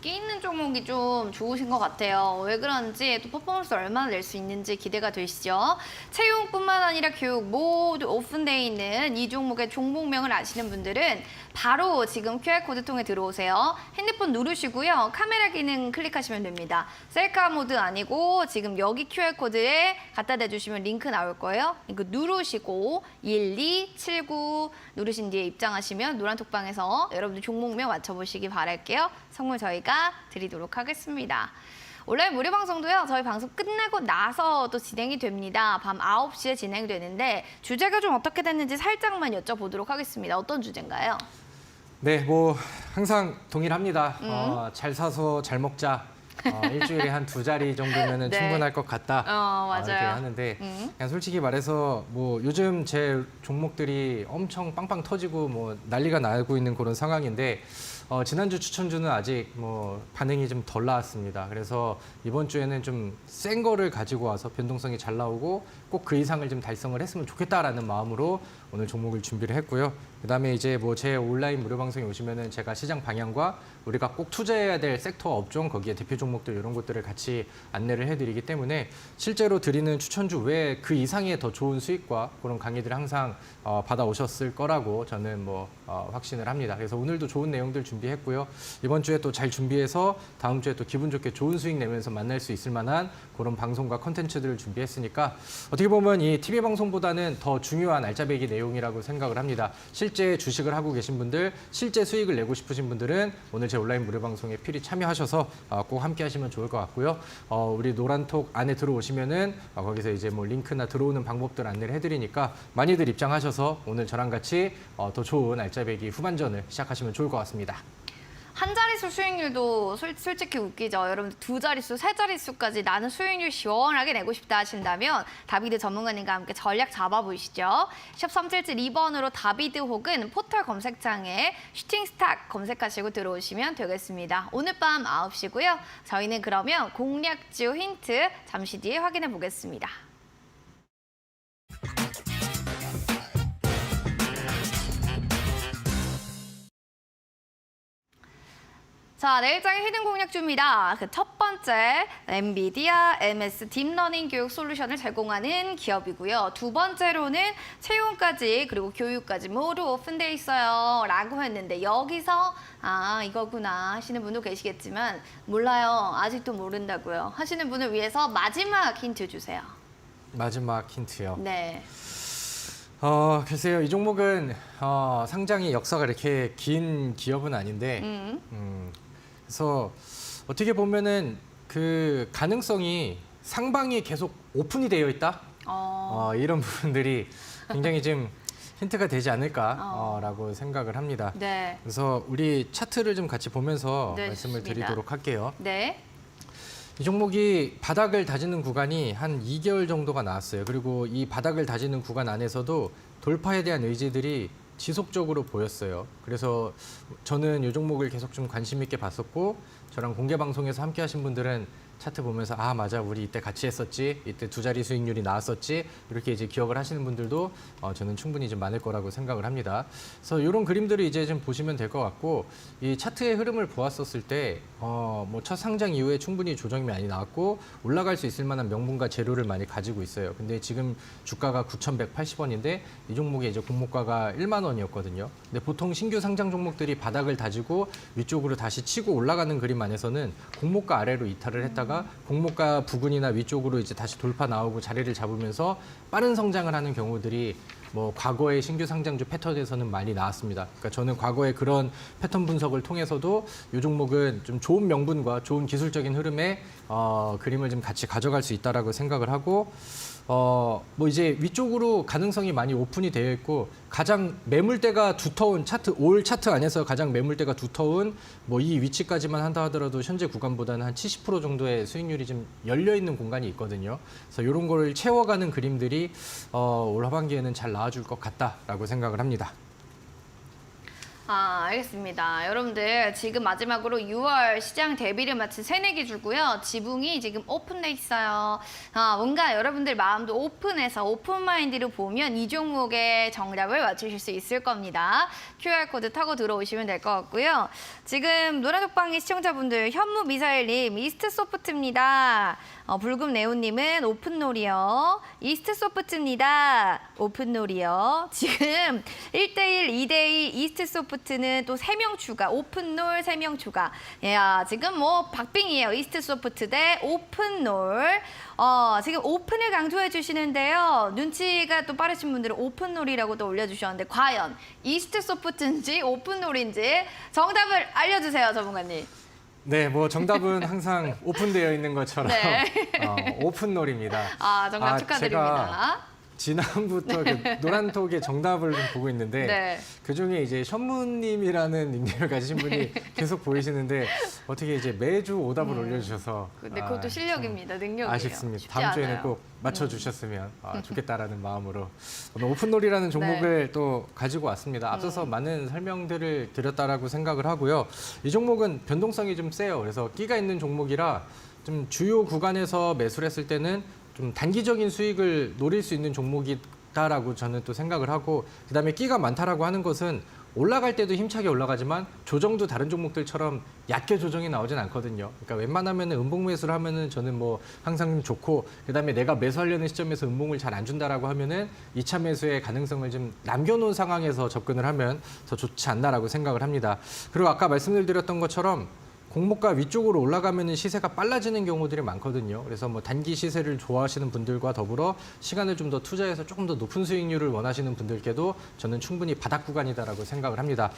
Speaker 1: 끼 있는 종목이 좀 좋으신 것 같아요. 왜 그런지 또 퍼포먼스 얼마나 낼 수 있는지 기대가 되시죠. 채용뿐만 아니라 교육 모두 오픈되어 있는 이 종목의 종목명을 아시는 분들은 바로 지금 QR코드 통해 들어오세요. 핸드폰 누르시고요. 카메라 기능 클릭하시면 됩니다. 셀카 모드 아니고 지금 여기 QR코드에 갖다 대주시면 링크 나올 거예요. 이거 누르시고 1279 누르신 뒤에 입장하시면 노란 톡방에서 여러분들 종목명 맞춰보시기 바랄게요. 선물 저희가 드리도록 하겠습니다. 온라인 무료 방송도요. 저희 방송 끝나고 나서 또 진행이 됩니다. 밤 9시에 진행되는데 주제가 좀 어떻게 됐는지 살짝만 여쭤보도록 하겠습니다. 어떤 주제인가요?
Speaker 2: 네, 뭐 항상 동일합니다. 잘 사서 잘 먹자. 일주일에 한 두 자리 정도면은
Speaker 1: 네.
Speaker 2: 충분할 것 같다.
Speaker 1: 맞아요.
Speaker 2: 이렇게 하는데 그냥 솔직히 말해서 뭐 요즘 제 종목들이 엄청 빵빵 터지고 뭐 난리가 나고 있는 그런 상황인데 지난주 추천주는 아직 뭐 반응이 좀 덜 나왔습니다. 그래서 이번 주에는 좀 센 거를 가지고 와서 변동성이 잘 나오고 꼭 그 이상을 좀 달성을 했으면 좋겠다라는 마음으로 오늘 종목을 준비를 했고요. 그다음에 이제 뭐 제 온라인 무료 방송에 오시면은 제가 시장 방향과 우리가 꼭 투자해야 될 섹터 업종 거기에 대표 종목들 이런 것들을 같이 안내를 해드리기 때문에 실제로 드리는 추천주 외에 그 이상의 더 좋은 수익과 그런 강의들을 항상 받아오셨을 거라고 저는 뭐 확신을 합니다. 그래서 오늘도 좋은 내용들 준비했고요. 이번 주에 또 잘 준비해서 다음 주에 또 기분 좋게 좋은 수익 내면서 만날 수 있을 만한 그런 방송과 컨텐츠들을 준비했으니까 어떻게 보면 이 TV 방송보다는 더 중요한 알짜배기 내용이라고 생각을 합니다. 실제 주식을 하고 계신 분들, 실제 수익을 내고 싶으신 분들은 오늘 제 온라인 무료 방송에 필히 참여하셔서 꼭 함께 하시면 좋을 것 같고요. 우리 노란톡 안에 들어오시면은 거기서 이제 뭐 링크나 들어오는 방법들 안내를 해드리니까 많이들 입장하셔서 오늘 저랑 같이 더 좋은 알짜배기 후반전을 시작하시면 좋을 것 같습니다.
Speaker 1: 한 자릿수 수익률도 솔직히 웃기죠. 여러분들 두 자릿수, 세 자릿수까지 나는 수익률 시원하게 내고 싶다 하신다면 다비드 전문가님과 함께 전략 잡아보시죠. 샵 3772번으로 다비드 혹은 포털 검색창에 슈팅스탁 검색하시고 들어오시면 되겠습니다. 오늘 밤 9시고요. 저희는 그러면 공략주 힌트 잠시 뒤에 확인해 보겠습니다. 자, 내일장의 히든 공략주입니다. 그 첫 번째, 엔비디아 MS 딥러닝 교육 솔루션을 제공하는 기업이고요. 두 번째로는 채용까지 그리고 교육까지 모두 오픈되어 있어요. 라고 했는데 여기서 이거구나 하시는 분도 계시겠지만 몰라요. 아직도 모른다고요. 하시는 분을 위해서 마지막 힌트 주세요.
Speaker 2: 마지막 힌트요.
Speaker 1: 네.
Speaker 2: 글쎄요. 이 종목은 상장이 역사가 이렇게 긴 기업은 아닌데 그래서 어떻게 보면은 그 가능성이 상방이 계속 오픈이 되어 있다. 이런 부분들이 굉장히 좀 힌트가 되지 않을까라고 생각을 합니다.
Speaker 1: 네.
Speaker 2: 그래서 우리 차트를 좀 같이 보면서
Speaker 1: 네,
Speaker 2: 말씀을
Speaker 1: 좋습니다.
Speaker 2: 드리도록 할게요.
Speaker 1: 네.
Speaker 2: 이 종목이 바닥을 다지는 구간이 한 2개월 정도가 나왔어요. 그리고 이 바닥을 다지는 구간 안에서도 돌파에 대한 의지들이 지속적으로 보였어요. 그래서 저는 이 종목을 계속 좀 관심 있게 봤었고 저랑 공개 방송에서 함께 하신 분들은 차트 보면서 맞아 우리 이때 같이 했었지 이때 두 자리 수익률이 나왔었지 이렇게 이제 기억을 하시는 분들도 저는 충분히 좀 많을 거라고 생각을 합니다. 그래서 이런 그림들을 이제 좀 보시면 될 것 같고 이 차트의 흐름을 보았었을 때 뭐 첫 상장 이후에 충분히 조정이 많이 나왔고 올라갈 수 있을 만한 명분과 재료를 많이 가지고 있어요. 근데 지금 주가가 9,180원인데 이 종목의 이제 공모가가 1만 원이었거든요. 근데 보통 신규 상장 종목들이 바닥을 다지고 위쪽으로 다시 치고 올라가는 그림 안에서는 공모가 아래로 이탈을 했다가 공모가 부근이나 위쪽으로 이제 다시 돌파 나오고 자리를 잡으면서 빠른 성장을 하는 경우들이 뭐 과거의 신규 상장주 패턴에서는 많이 나왔습니다. 그러니까 저는 과거의 그런 패턴 분석을 통해서도 이 종목은 좀 좋은 명분과 좋은 기술적인 흐름의 그림을 좀 같이 가져갈 수 있다라고 생각을 하고 뭐 이제 위쪽으로 가능성이 많이 오픈이 되어 있고 가장 매물대가 두터운 차트, 올 차트 안에서 가장 매물대가 두터운 뭐 이 위치까지만 한다 하더라도 현재 구간보다는 한 70% 정도의 수익률이 좀 열려 있는 공간이 있거든요. 그래서 이런 거를 채워가는 그림들이 올 하반기에는 잘 나와줄 것 같다라고 생각을 합니다.
Speaker 1: 알겠습니다. 여러분들 지금 마지막으로 6월 시장 대비를 마친 새내기 주고요. 지붕이 지금 오픈돼 있어요. 뭔가 여러분들 마음도 오픈해서 오픈마인드로 보면 이 종목의 정답을 맞추실 수 있을 겁니다. QR코드 타고 들어오시면 될 것 같고요. 지금 노란톡방의 시청자분들 현무미사일님 이스트소프트입니다. 붉음네오님은 오픈놀이요. 이스트소프트입니다. 오픈놀이요. 지금 1대1, 2대2 이스트소프트는 또 3명 추가, 오픈놀 3명 추가. 지금 뭐 박빙이에요. 이스트소프트 대 오픈놀. 지금 오픈을 강조해 주시는데요. 눈치가 또 빠르신 분들은 오픈놀이라고 또 올려주셨는데 과연 이스트소프트인지 오픈놀인지 정답을 알려주세요, 전문가님.
Speaker 2: 네, 뭐 정답은 항상 오픈되어 있는 것처럼
Speaker 1: 네.
Speaker 2: 오픈놀입니다.
Speaker 1: 정답 축하드립니다.
Speaker 2: 제가 지난부터 그 노란톡의 정답을 좀 보고 있는데
Speaker 1: 네.
Speaker 2: 그중에 이제 현무님이라는 닉네임을 가지신 분이 계속 보이시는데 어떻게 이제 매주 오답을 올려주셔서
Speaker 1: 근데 그것도 실력입니다. 능력이에요.
Speaker 2: 아쉽습니다.
Speaker 1: 쉽지
Speaker 2: 다음 주에는
Speaker 1: 않아요.
Speaker 2: 꼭 맞춰주셨으면 좋겠다라는 마음으로 오늘 오픈놀이라는 종목을 또 가지고 왔습니다. 앞서서 많은 설명들을 드렸다라고 생각을 하고요. 이 종목은 변동성이 좀 세요. 그래서 끼가 있는 종목이라 좀 주요 구간에서 매수를 했을 때는 좀 단기적인 수익을 노릴 수 있는 종목이다라고 저는 또 생각을 하고 그다음에 끼가 많다라고 하는 것은 올라갈 때도 힘차게 올라가지만 조정도 다른 종목들처럼 얕게 조정이 나오진 않거든요. 그러니까 웬만하면 음봉 매수를 하면은 저는 뭐 항상 좋고, 그다음에 내가 매수하려는 시점에서 음봉을 잘 안 준다라고 하면은 2차 매수의 가능성을 좀 남겨놓은 상황에서 접근을 하면 더 좋지 않나라고 생각을 합니다. 그리고 아까 말씀드렸던 것처럼 공모가 위쪽으로 올라가면 시세가 빨라지는 경우들이 많거든요. 그래서 뭐 단기 시세를 좋아하시는 분들과 더불어 시간을 좀 더 투자해서 조금 더 높은 수익률을 원하시는 분들께도 저는 충분히 바닥 구간이다라고 생각을 합니다.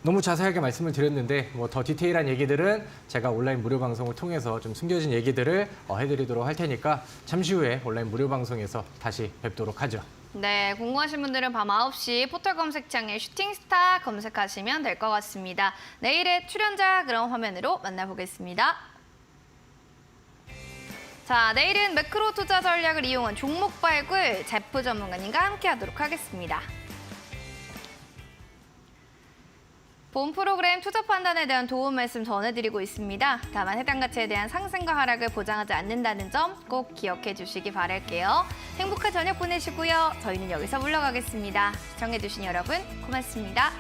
Speaker 2: 너무 자세하게 말씀을 드렸는데 뭐 더 디테일한 얘기들은 제가 온라인 무료 방송을 통해서 좀 숨겨진 얘기들을 해드리도록 할 테니까 잠시 후에 온라인 무료 방송에서 다시 뵙도록 하죠.
Speaker 1: 네, 궁금하신 분들은 밤 9시 포털 검색창에 슈팅스타 검색하시면 될 것 같습니다. 내일의 출연자 그럼 화면으로 만나보겠습니다. 자, 내일은 매크로 투자 전략을 이용한 종목 발굴 제프 전문가님과 함께하도록 하겠습니다. 본 프로그램 투자 판단에 대한 도움 말씀 전해드리고 있습니다. 다만 해당 가치에 대한 상승과 하락을 보장하지 않는다는 점 꼭 기억해 주시기 바랄게요. 행복한 저녁 보내시고요. 저희는 여기서 물러가겠습니다. 시청해주신 여러분 고맙습니다.